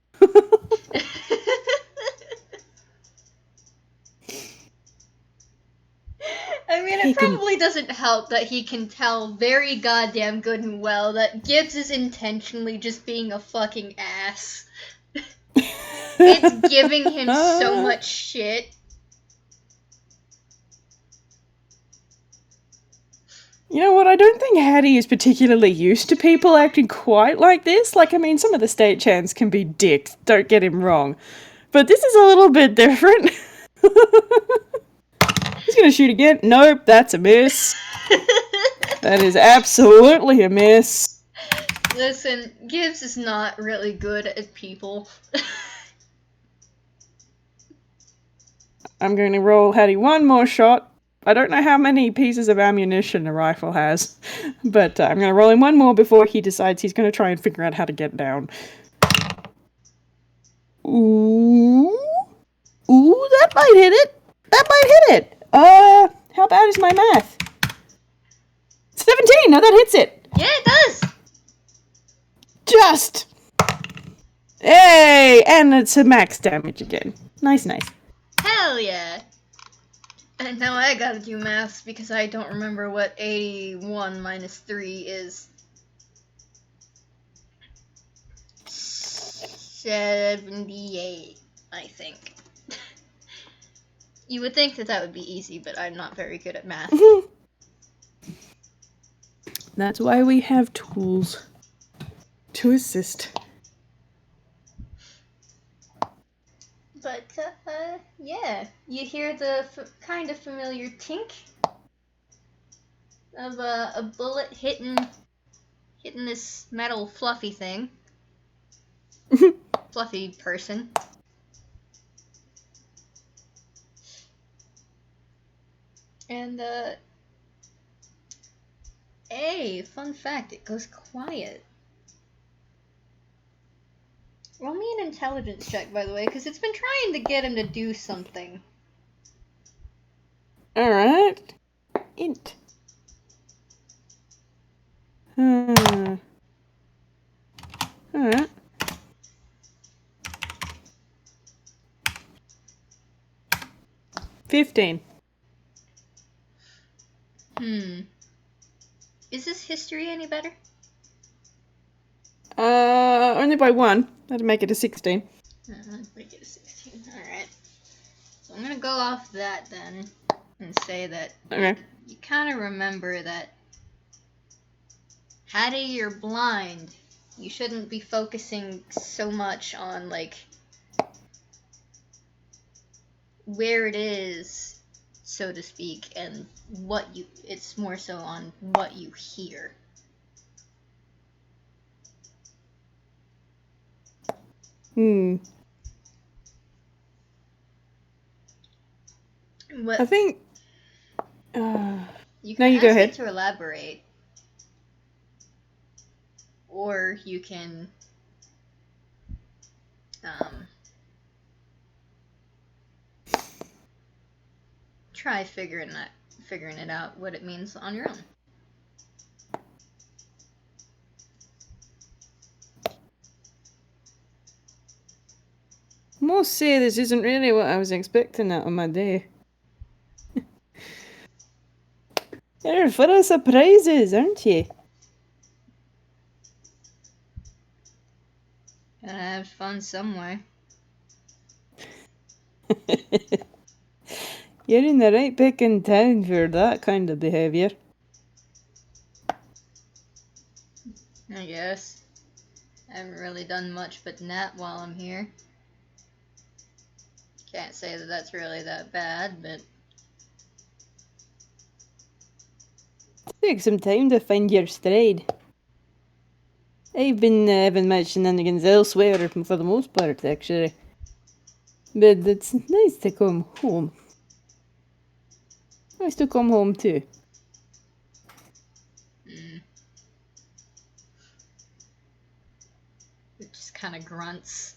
Speaker 1: it probably doesn't help that he can tell very goddamn good and well that Gibbs is intentionally just being a fucking ass. It's giving him so much shit.
Speaker 2: You know what, I don't think Haddy is particularly used to people acting quite like this. Like, I mean, some of the state chants can be dicks, don't get him wrong. But this is a little bit different. He's gonna shoot again. Nope, that's a miss. That is absolutely a miss.
Speaker 1: Listen, Gibbs is not really good at people.
Speaker 2: I'm going to roll Haddy one more shot. I don't know how many pieces of ammunition a rifle has, but I'm going to roll him one more before he decides he's going to try and figure out how to get down. Ooh. Ooh, that might hit it. That might hit it. How bad is my math? 17! No, that hits it.
Speaker 1: Yeah, it does!
Speaker 2: Just! Hey! And it's a max damage again. Nice, nice.
Speaker 1: Hell yeah! And now I gotta do maths because I don't remember what 81 minus 3 is. 78, I think. You would think that would be easy, but I'm not very good at math.
Speaker 2: That's why we have tools to assist.
Speaker 1: But, yeah. You hear the kind of familiar tink of a bullet hitting this metal fluffy thing. Fluffy person. And, hey, fun fact, it goes quiet. Roll me an intelligence check, by the way, because it's been trying to get him to do something.
Speaker 2: Alright. Int. Alright. 15.
Speaker 1: Is this history any better?
Speaker 2: Only by 1. That'd make it a 16.
Speaker 1: Make it a 16. Alright. So I'm gonna go off that then, and say that
Speaker 2: Okay.
Speaker 1: you kind of remember that Haddy, you're blind. You shouldn't be focusing so much on, like, where it is, so to speak, and it's more so on what you hear. What,
Speaker 2: I think...
Speaker 1: you
Speaker 2: no,
Speaker 1: can
Speaker 2: you
Speaker 1: ask
Speaker 2: go
Speaker 1: it
Speaker 2: ahead.
Speaker 1: to elaborate. Or you can try figuring it out what it means on your own.
Speaker 2: Must say this isn't really what I was expecting out of my day. You're full of surprises, aren't you?
Speaker 1: Gotta have fun somewhere.
Speaker 2: You're in the right pick in town for that kind of behaviour.
Speaker 1: I guess. I haven't really done much but nap while I'm here. Can't say that that's really that bad, but...
Speaker 2: Take some time to find your stride. I've been having my shenanigans elsewhere for the most part, actually. But it's nice to come home. Nice to come home too.
Speaker 1: It just kind of grunts.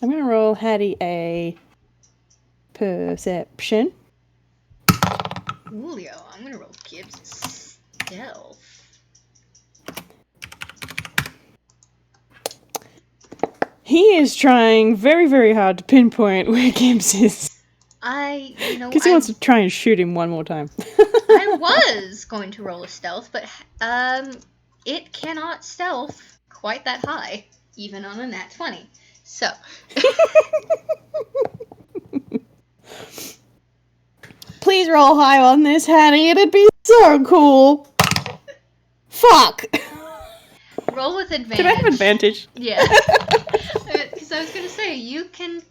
Speaker 2: I'm gonna roll Haddy a perception.
Speaker 1: Coolio, I'm gonna roll Gibbs' stealth.
Speaker 2: He is trying very, very hard to pinpoint where Gibbs is.
Speaker 4: Because he wants to try and shoot him one more time.
Speaker 1: I was going to roll a stealth, but it cannot stealth quite that high, even on a nat 20. So.
Speaker 4: Please roll high on this, Haddy. It'd be so cool. Fuck.
Speaker 1: Roll with advantage.
Speaker 2: Can I have advantage?
Speaker 1: Yeah. Because I was gonna say you can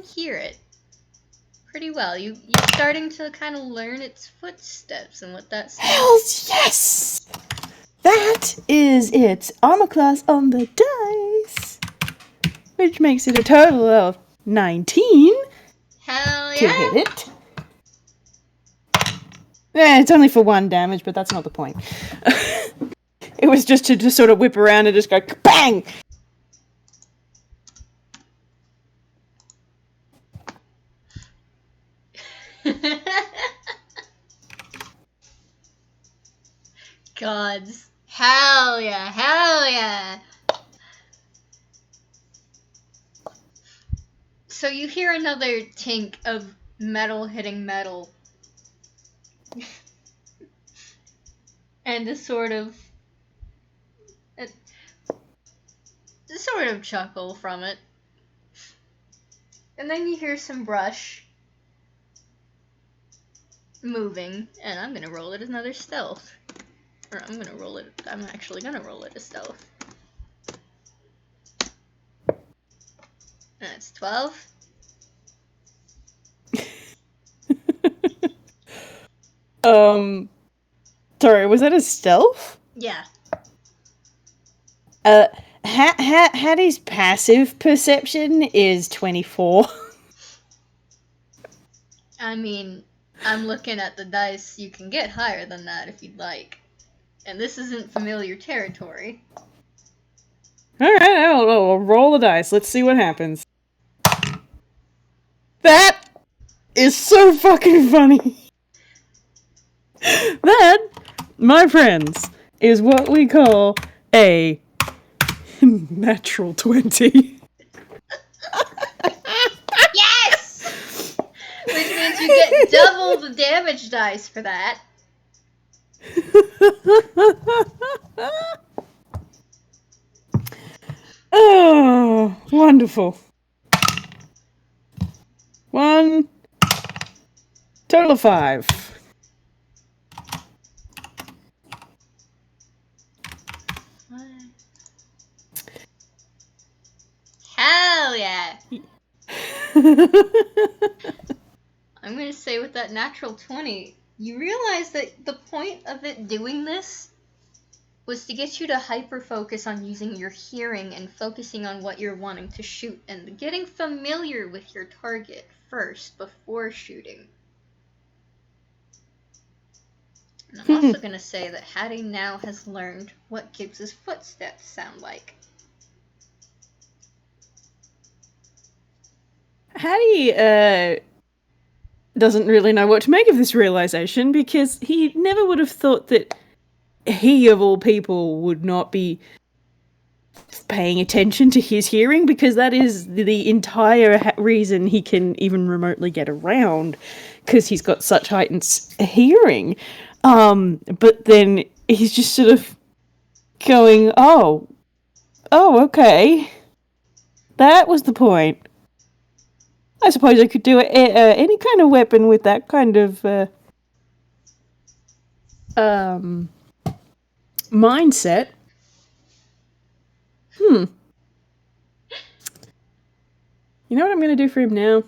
Speaker 1: hear it pretty well. You're starting to kind of learn its footsteps and what that sounds.
Speaker 4: Hells yes! That is its armor class on the dice, which makes it a total of 19
Speaker 1: Hell
Speaker 4: to
Speaker 1: yeah!
Speaker 4: hit it. Yeah, it's only for 1 damage, but that's not the point. It was just to sort of whip around and just go bang.
Speaker 1: Gods. Hell yeah, hell yeah. So you hear another tink of metal hitting metal. And a sort of chuckle from it. And then you hear some brush moving, and I'm gonna roll it as another stealth. Or I'm actually gonna roll it as stealth. That's 12.
Speaker 4: Sorry, was that a stealth?
Speaker 1: Yeah.
Speaker 4: Hattie's passive perception is 24.
Speaker 1: I mean, I'm looking at the dice. You can get higher than that if you'd like. And this isn't familiar territory.
Speaker 4: Alright, I'll roll the dice. Let's see what happens. That is so fucking funny. That, my friends, is what we call a natural 20.
Speaker 1: Yes! Which means you get double the damage dice for that.
Speaker 4: Oh, wonderful. 1, total of 5.
Speaker 1: Hell yeah! I'm gonna say with that natural 20, you realize that the point of it doing this was to get you to hyper-focus on using your hearing and focusing on what you're wanting to shoot and getting familiar with your target first before shooting. And I'm also gonna say that Haddy now has learned what Gibbs' footsteps sound like.
Speaker 4: Haddy, doesn't really know what to make of this realization because he never would have thought that he, of all people, would not be paying attention to his hearing because that is the entire reason he can even remotely get around because he's got such heightened hearing. But then he's just sort of going, oh, okay. That was the point. I suppose I could do any kind of weapon with that kind of mindset. You know what I'm going to do for him now?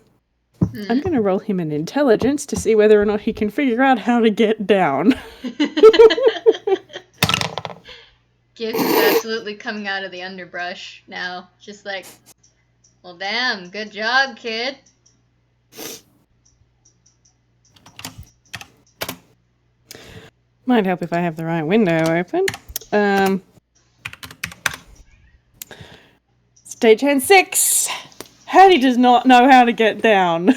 Speaker 4: I'm going to roll him an intelligence to see whether or not he can figure out how to get down.
Speaker 1: Gibbs is absolutely coming out of the underbrush now. Just like, well, damn, good job, kid.
Speaker 4: Might help if I have the right window open. Stage hand 6. Haddy does not know how to get down.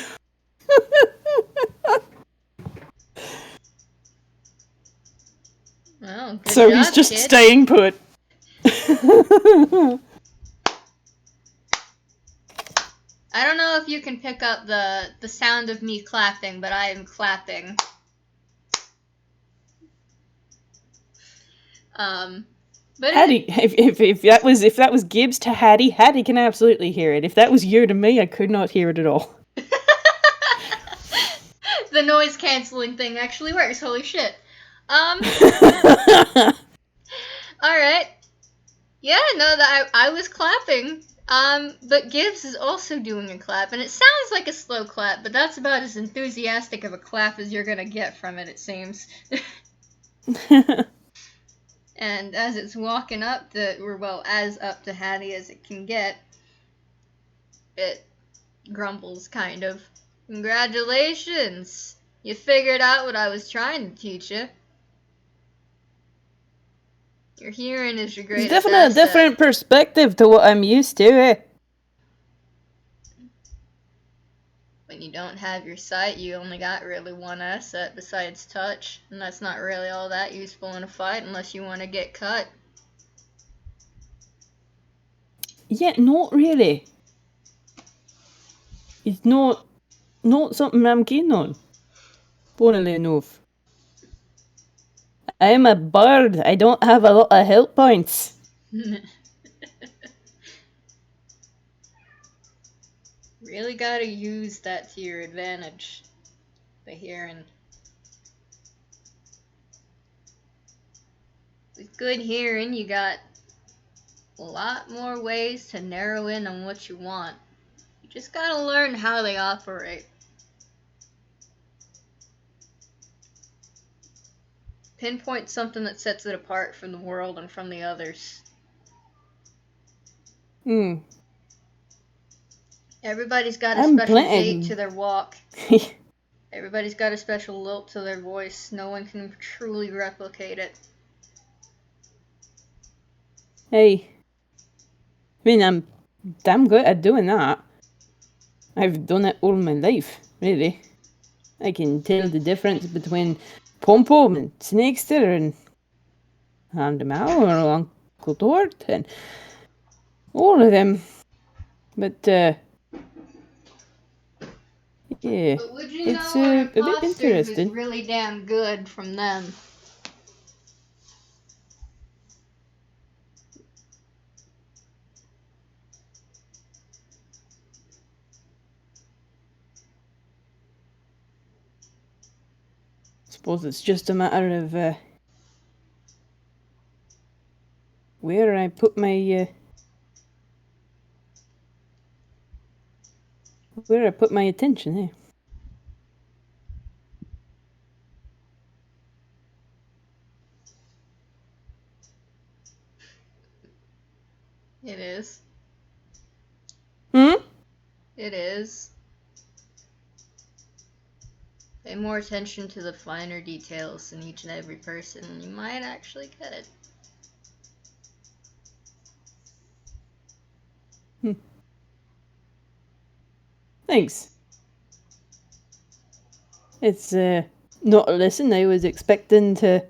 Speaker 1: Well, good
Speaker 4: So
Speaker 1: job,
Speaker 4: he's just
Speaker 1: kid.
Speaker 4: staying put.
Speaker 1: I don't know if if you can pick up the sound of me clapping, but I am clapping. But
Speaker 4: Haddy, if that was Gibbs to Haddy, Haddy can absolutely hear it. If that was you to me, I could not hear it at all.
Speaker 1: The noise canceling thing actually works. Holy shit. Alright. Yeah, no, I was clapping. But Gibbs is also doing a clap, and it sounds like a slow clap, but that's about as enthusiastic of a clap as you're gonna get from it seems. And as it's walking up as up to Haddy as it can get, it grumbles kind of. Congratulations! You figured out what I was trying to teach you. Your hearing is your greatest
Speaker 4: It's definitely a different perspective to what I'm used to, eh?
Speaker 1: When you don't have your sight, you only got really one asset besides touch, and that's not really all that useful in a fight unless you want to get cut.
Speaker 4: Yeah, not really. It's not something I'm keen on. Funnily enough. I'm a bard. I don't have a lot of health points.
Speaker 1: Really gotta use that to your advantage. The hearing. With good hearing, you got a lot more ways to narrow in on what you want. You just gotta learn how they operate. Pinpoint something that sets it apart from the world and from the others. Everybody's got a special gait to their walk. Everybody's got a special lilt to their voice. No one can truly replicate it.
Speaker 4: Hey. I mean, I'm damn good at doing that. I've done it all my life, really. I can tell the difference between Pom-Pom and Snakester and Handemau or Uncle Tort and all of them. But, yeah,
Speaker 1: But would you
Speaker 4: it's
Speaker 1: know
Speaker 4: a
Speaker 1: an
Speaker 4: bit
Speaker 1: imposter
Speaker 4: interesting.
Speaker 1: who's really damn good from them?
Speaker 4: Suppose it's just a matter of where I put my attention, eh?
Speaker 1: It is.
Speaker 4: Hmm?
Speaker 1: It is. Pay more attention to the finer details in each and every person, and you might actually get it.
Speaker 4: Thanks. It's not a lesson I was expecting to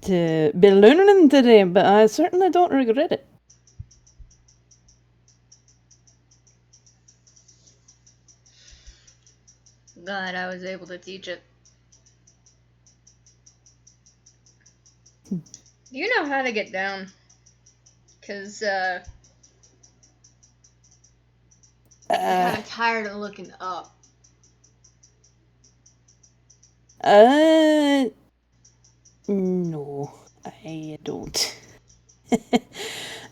Speaker 4: be learning today, but I certainly don't regret it.
Speaker 1: Glad I was able to teach it. Do you know how to get down? 'Cause, I'm kind of tired of looking up.
Speaker 4: No, I don't.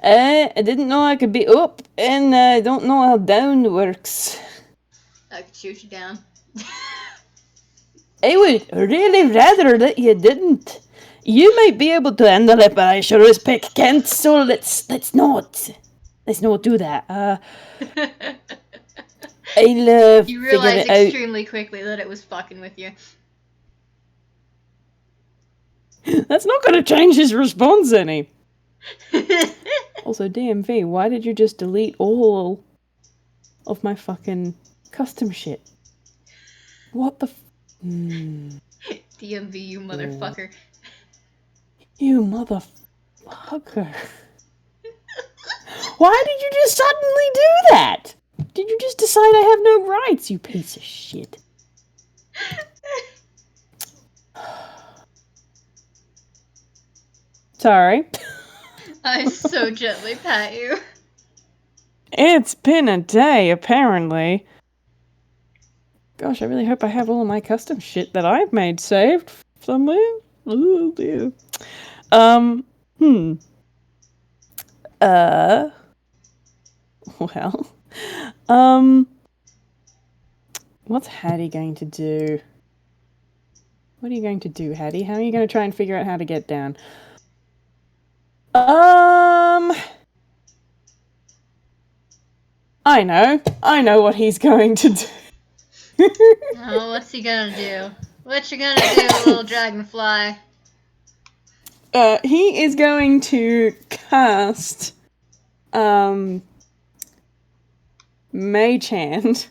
Speaker 4: I didn't know I could be up, and I don't know how down works.
Speaker 1: I could shoot you down.
Speaker 4: I would really rather that you didn't. You might be able to handle it, but I sure as pick can't, so let's not do that. I'll
Speaker 1: You
Speaker 4: figure
Speaker 1: realized
Speaker 4: it out.
Speaker 1: extremely quickly that it was fucking with you.
Speaker 4: That's not going to change his response any. Also, DMV, why did you just delete all of my fucking custom shit? What the
Speaker 1: DMV, you motherfucker.
Speaker 4: You motherfucker. Why did you just suddenly do that?
Speaker 2: Did you just decide I have no rights, you piece of shit? Sorry.
Speaker 1: I so gently pat you.
Speaker 2: It's been a day, apparently. Gosh, I really hope I have all of my custom shit that I've made saved somewhere. Oh dear. Well. What's Haddy going to do? What are you going to do, Haddy? How are you going to try and figure out how to get down? I know what he's going to do.
Speaker 1: Oh, what's he gonna do? What you gonna do, little dragonfly?
Speaker 2: He is going to cast, Mage Hand.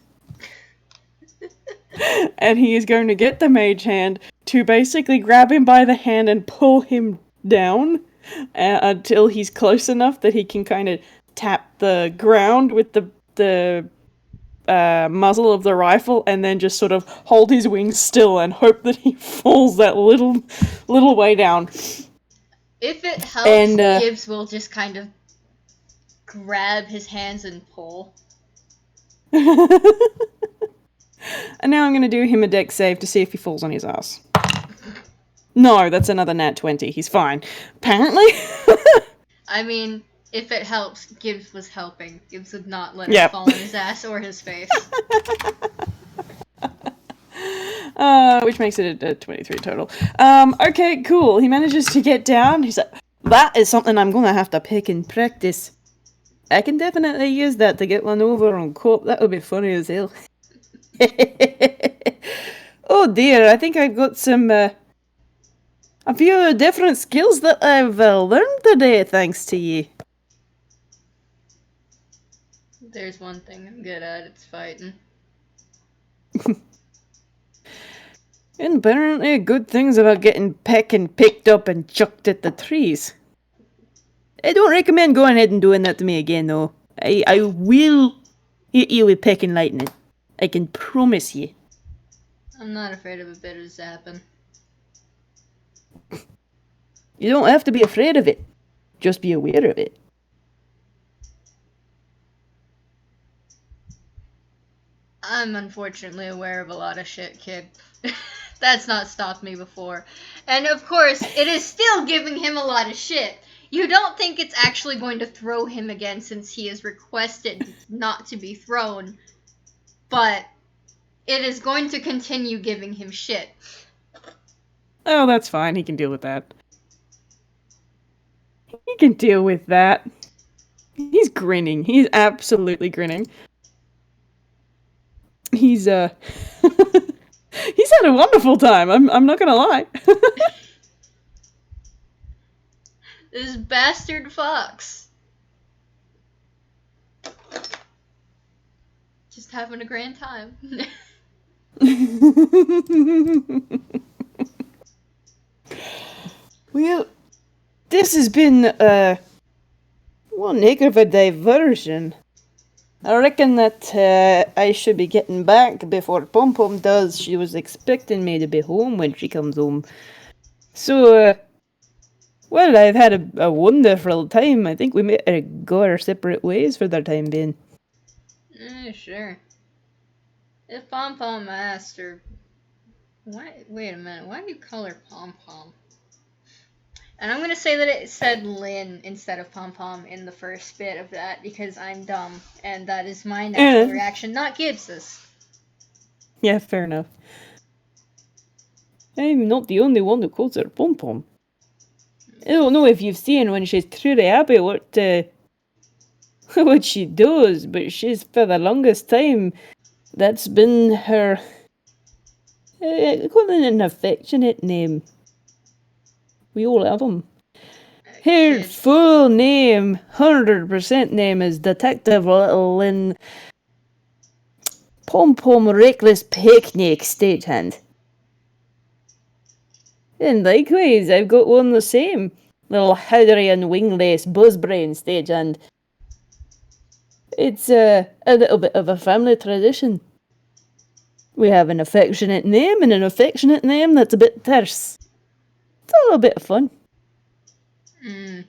Speaker 2: And he is going to get the Mage Hand to basically grab him by the hand and pull him down until he's close enough that he can kind of tap the ground with the muzzle of the rifle, and then just sort of hold his wings still and hope that he falls that little way down.
Speaker 1: If it helps,
Speaker 2: And,
Speaker 1: Gibbs will just kind of grab his hands and pull.
Speaker 2: And now I'm going to do him a dex save to see if he falls on his ass. No, that's another nat 20. He's fine. Apparently.
Speaker 1: I mean, if it helps, Gibbs was helping. Gibbs would not let him fall on his ass or his face.
Speaker 2: Which makes it a 23 total. Okay, cool. He manages to get down. He's like, that is something I'm going to have to pick and practice. I can definitely use that to get one over on Cope. That would be funny as hell. Oh dear, I think I've got some, a few different skills that I've learned today, thanks to you.
Speaker 1: There's one thing I'm good at, it's fighting.
Speaker 2: And apparently good things about getting pecked and picked up and chucked at the trees. I don't recommend going ahead and doing that to me again, though. I will hit you with peck and lightning. I can promise you.
Speaker 1: I'm not afraid of a bit of zapping.
Speaker 2: You don't have to be afraid of it. Just be aware of it.
Speaker 1: I'm unfortunately aware of a lot of shit, kid. That's not stopped me before. And of course, it is still giving him a lot of shit. You don't think it's actually going to throw him again since he has requested not to be thrown. But it is going to continue giving him shit.
Speaker 2: Oh, that's fine. He can deal with that. He can deal with that. He's grinning. He's absolutely grinning. He's he's had a wonderful time. I'm not gonna lie.
Speaker 1: This bastard fox. Just having a grand time.
Speaker 2: Well, this has been one heck of a diversion. I reckon that I should be getting back before Pom Pom does. She was expecting me to be home when she comes home. So, well, I've had a wonderful time. I think we may go our separate ways for the time being.
Speaker 1: Sure. If Pom Pom asked her, why? Wait a minute. Why do you call her Pom Pom? And I'm gonna say that it said Lynn instead of Pom Pom in the first bit of that because I'm dumb and that is my natural reaction, not Gibbs's.
Speaker 2: Yeah, fair enough. I'm not the only one who calls her Pom Pom. I don't know if you've seen when she's truly happy what she does, but she's for the longest time that's been her call it an affectionate name. We all have them. Her full name, 100% name is Detective Little Lynn Pom Pom Reckless Picnic Stagehand. And likewise, I've got one the same. Little Haddy and Wingless Buzzbrain Stagehand.
Speaker 4: It's a little bit of a family tradition. We have an affectionate name and an affectionate name that's a bit terse. It's a little bit of fun.
Speaker 1: Mm.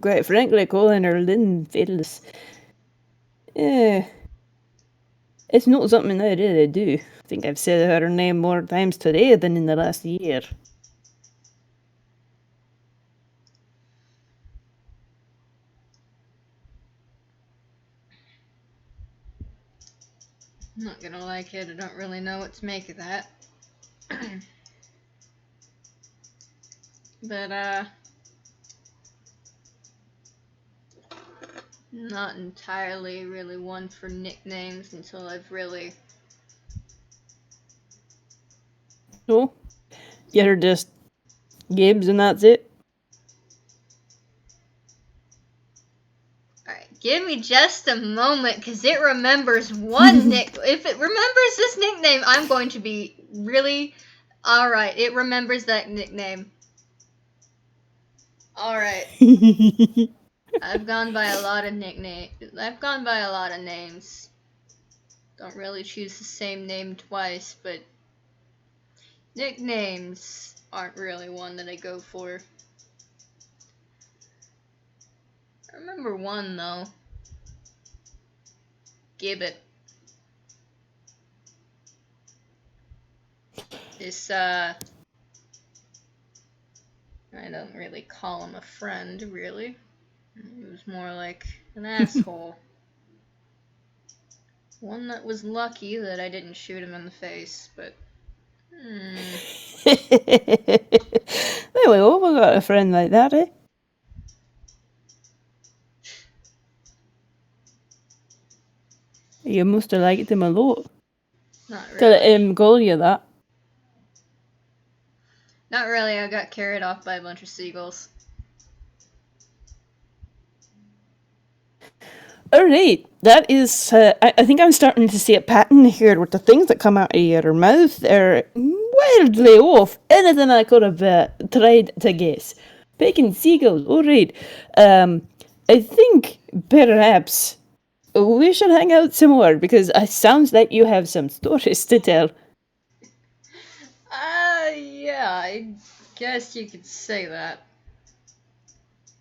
Speaker 4: Quite frankly, calling her Lynn Fiddles. It's not something I really do. I think I've said her name more times today than in the last year.
Speaker 1: I'm not gonna lie, kid, I don't really know what to make of that. But, not entirely really one for nicknames until I've really...
Speaker 4: So, you're just Gibbs and that's it?
Speaker 1: Alright, give me just a moment, because it remembers one If it remembers this nickname, I'm going to be really... Alright, it remembers that nickname. Alright. I've gone by a lot of nicknames. I've gone by a lot of names. Don't really choose the same name twice, but nicknames aren't really one that I go for. I remember one though. Gibbet. This I don't really call him a friend, really. He was more like an asshole. One that was lucky that I didn't shoot him in the face, but...
Speaker 4: Well, we all got a friend like that, eh? You must have liked him a lot.
Speaker 1: Not
Speaker 4: To let
Speaker 1: really.
Speaker 4: him call you that.
Speaker 1: Not really, I got carried off by a bunch of seagulls.
Speaker 4: Alright, that is... I think I'm starting to see a pattern here with the things that come out of your mouth. They're wildly off anything I could have tried to guess. Picking seagulls, alright. I think perhaps we should hang out some more because it sounds like you have some stories to tell.
Speaker 1: Yeah, I guess you could say that.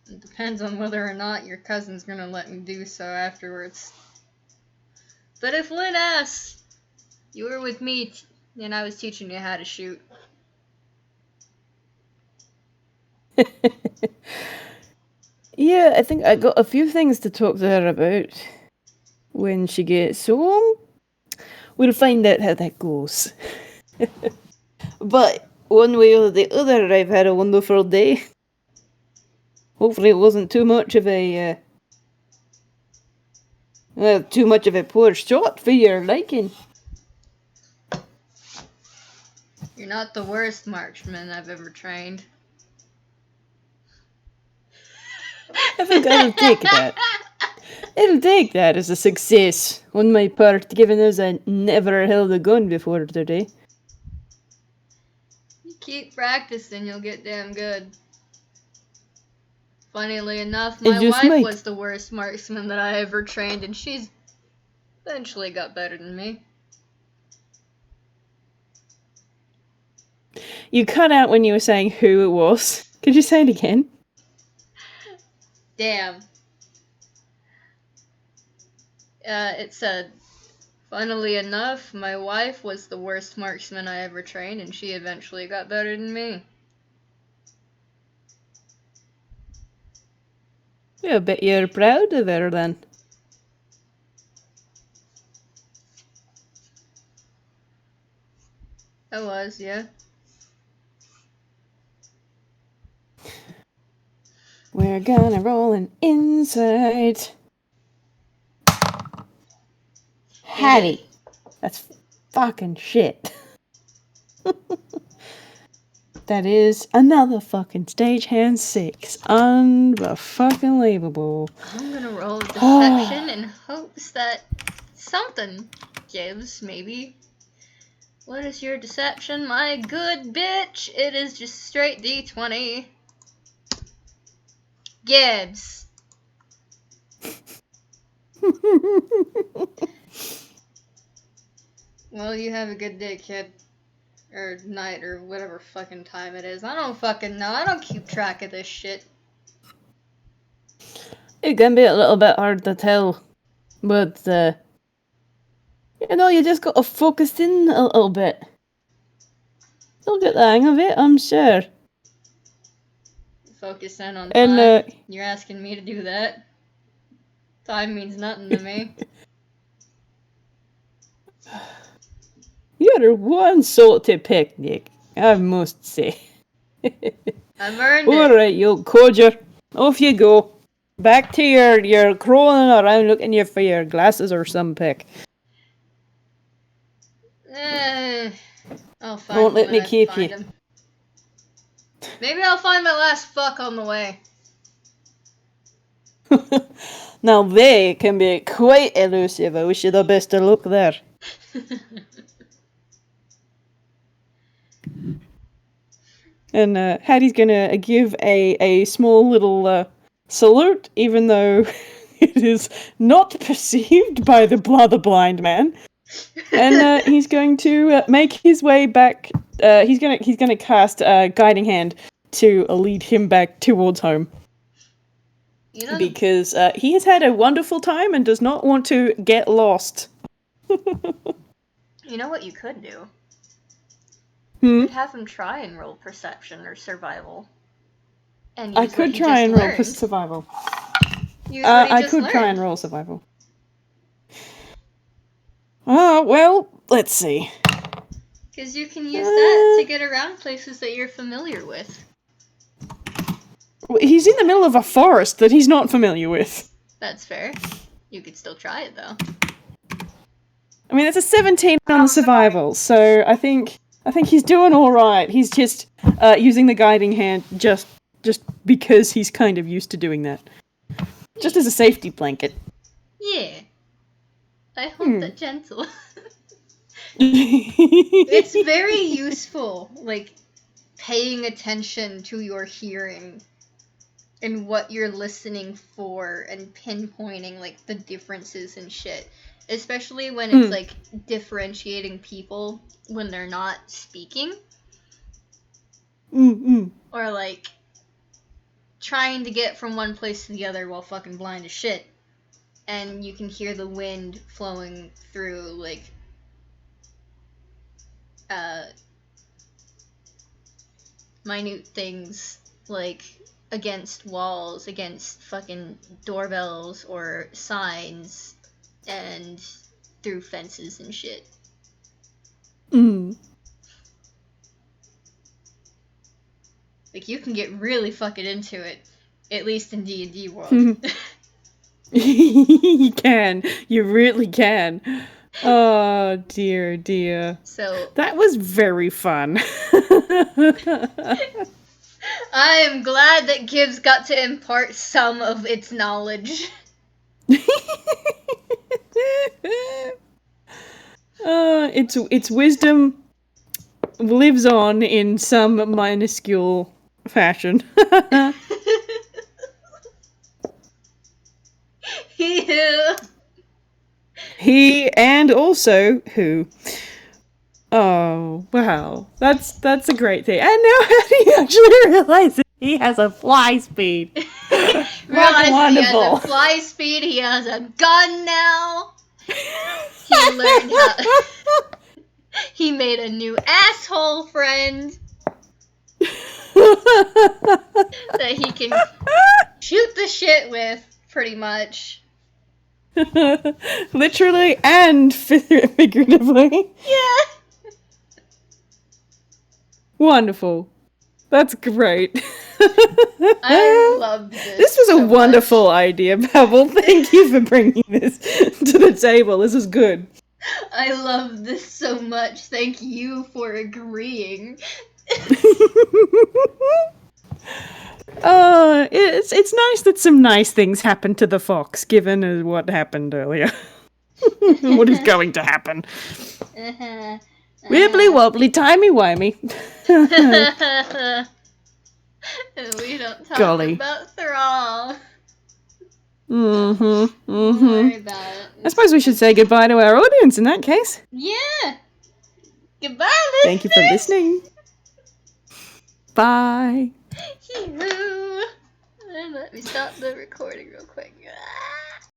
Speaker 1: It depends on whether or not your cousin's gonna let me do so afterwards. But if Lynn asks, you were with me and I was teaching you how to shoot.
Speaker 4: Yeah, I think I got a few things to talk to her about when she gets home. We'll find out how that goes. But one way or the other, I've had a wonderful day. Hopefully it wasn't too much of a poor shot for your liking.
Speaker 1: You're not the worst marksman I've ever trained.
Speaker 4: I think I'll take that. I'll take that as a success on my part, given as I never held a gun before today.
Speaker 1: You keep practicing, you'll get damn good. Funnily enough, my
Speaker 4: just
Speaker 1: wife
Speaker 4: might.
Speaker 1: was the worst marksman that I ever trained, and she's eventually got better than me.
Speaker 4: You cut out when you were saying who it was. Could you say it again?
Speaker 1: Damn. It said, funnily enough, my wife was the worst marksman I ever trained, and she eventually got better than me.
Speaker 4: Yeah, I bet you're proud of her then.
Speaker 1: I was, yeah.
Speaker 4: We're gonna roll an insight. Haddy. That's fucking shit. That is another fucking stagehand 6. Unfucking-believable.
Speaker 1: I'm gonna roll a deception in hopes that something gives, maybe. What is your deception, my good bitch? It is just straight D20. Gibbs. Well, you have a good day, kid. Or night, or whatever fucking time it is. I don't fucking know. I don't keep track of this shit.
Speaker 4: It can be a little bit hard to tell, but you just gotta focus in a little bit. You'll get the hang of it, I'm sure.
Speaker 1: Focus in on
Speaker 4: And,
Speaker 1: time. You're asking me to do that? Time means nothing to me.
Speaker 4: You're one salty picnic, I must say.
Speaker 1: I've earned it.
Speaker 4: Alright, you old codger. Off you go. Back to your crawling around looking for your glasses or some pick.
Speaker 1: I'll find
Speaker 4: Won't
Speaker 1: them
Speaker 4: let
Speaker 1: when
Speaker 4: me
Speaker 1: I
Speaker 4: keep
Speaker 1: find
Speaker 4: you.
Speaker 1: them. Maybe I'll find my last fuck on the way.
Speaker 4: Now they can be quite elusive. I wish you the best of luck there. And Haddy's gonna give a small little salute, even though it is not perceived by the blind man. And he's going to make his way back. He's gonna cast a guiding hand to lead him back towards home.
Speaker 1: You know,
Speaker 4: Because he has had a wonderful time and does not want to get lost.
Speaker 1: you know what you could do?
Speaker 4: Hmm?
Speaker 1: You could have him try and roll perception or survival. And
Speaker 4: I
Speaker 1: use what
Speaker 4: could
Speaker 1: he
Speaker 4: try
Speaker 1: just
Speaker 4: and roll
Speaker 1: learned.
Speaker 4: survival.
Speaker 1: Use what he
Speaker 4: I
Speaker 1: just
Speaker 4: could try
Speaker 1: learned.
Speaker 4: and roll survival. Well, let's see.
Speaker 1: Because you can use that to get around places that you're familiar with.
Speaker 4: He's in the middle of a forest that he's not familiar with.
Speaker 1: That's fair. You could still try it, though.
Speaker 4: I mean, it's a 17 on the survival, so I think he's doing all right. He's just using the guiding hand just because he's kind of used to doing that, just as a safety blanket.
Speaker 1: Yeah. I hold that gentle. It's very useful, like, paying attention to your hearing and what you're listening for and pinpointing, like, the differences and shit. Especially when it's, like, differentiating people when they're not speaking. Or, like, trying to get from one place to the other while fucking blind as shit. And you can hear the wind flowing through, like, minute things, like, against walls, against fucking doorbells or signs, and through fences and shit. Like, you can get really fucking into it, at least in D&D world.
Speaker 4: You can. You really can. Oh, dear.
Speaker 1: So,
Speaker 4: That was very fun.
Speaker 1: I am glad that Gibbs got to impart some of its knowledge.
Speaker 4: Its wisdom lives on in some minuscule fashion. He and also who. Oh, wow. That's a great thing. And now he actually realizes he has a fly speed.
Speaker 1: Realizes he has
Speaker 4: wonderful.
Speaker 1: a fly speed, he has a gun now. He learned how... He made a new asshole friend that he can shoot the shit with, pretty much.
Speaker 4: Literally and figuratively.
Speaker 1: Yeah.
Speaker 4: Wonderful. That's great.
Speaker 1: I love this.
Speaker 4: This was a
Speaker 1: so
Speaker 4: wonderful
Speaker 1: much.
Speaker 4: idea, Babble. Thank you for bringing this to the table. This is good.
Speaker 1: I love this so much. Thank you for agreeing.
Speaker 4: It's nice that some nice things happened to the fox, given what happened earlier. What is going to happen? Wibbly wobbly, timey wimey.
Speaker 1: And we don't talk
Speaker 4: Golly.
Speaker 1: about Thrall.
Speaker 4: Mm-hmm.
Speaker 1: Don't
Speaker 4: Mm-hmm.
Speaker 1: worry about it.
Speaker 4: I suppose we should say goodbye to our audience in that case.
Speaker 1: Yeah. Goodbye, listeners.
Speaker 4: Thank you for listening. Bye.
Speaker 1: Hee-hoo. And let me stop the recording real quick.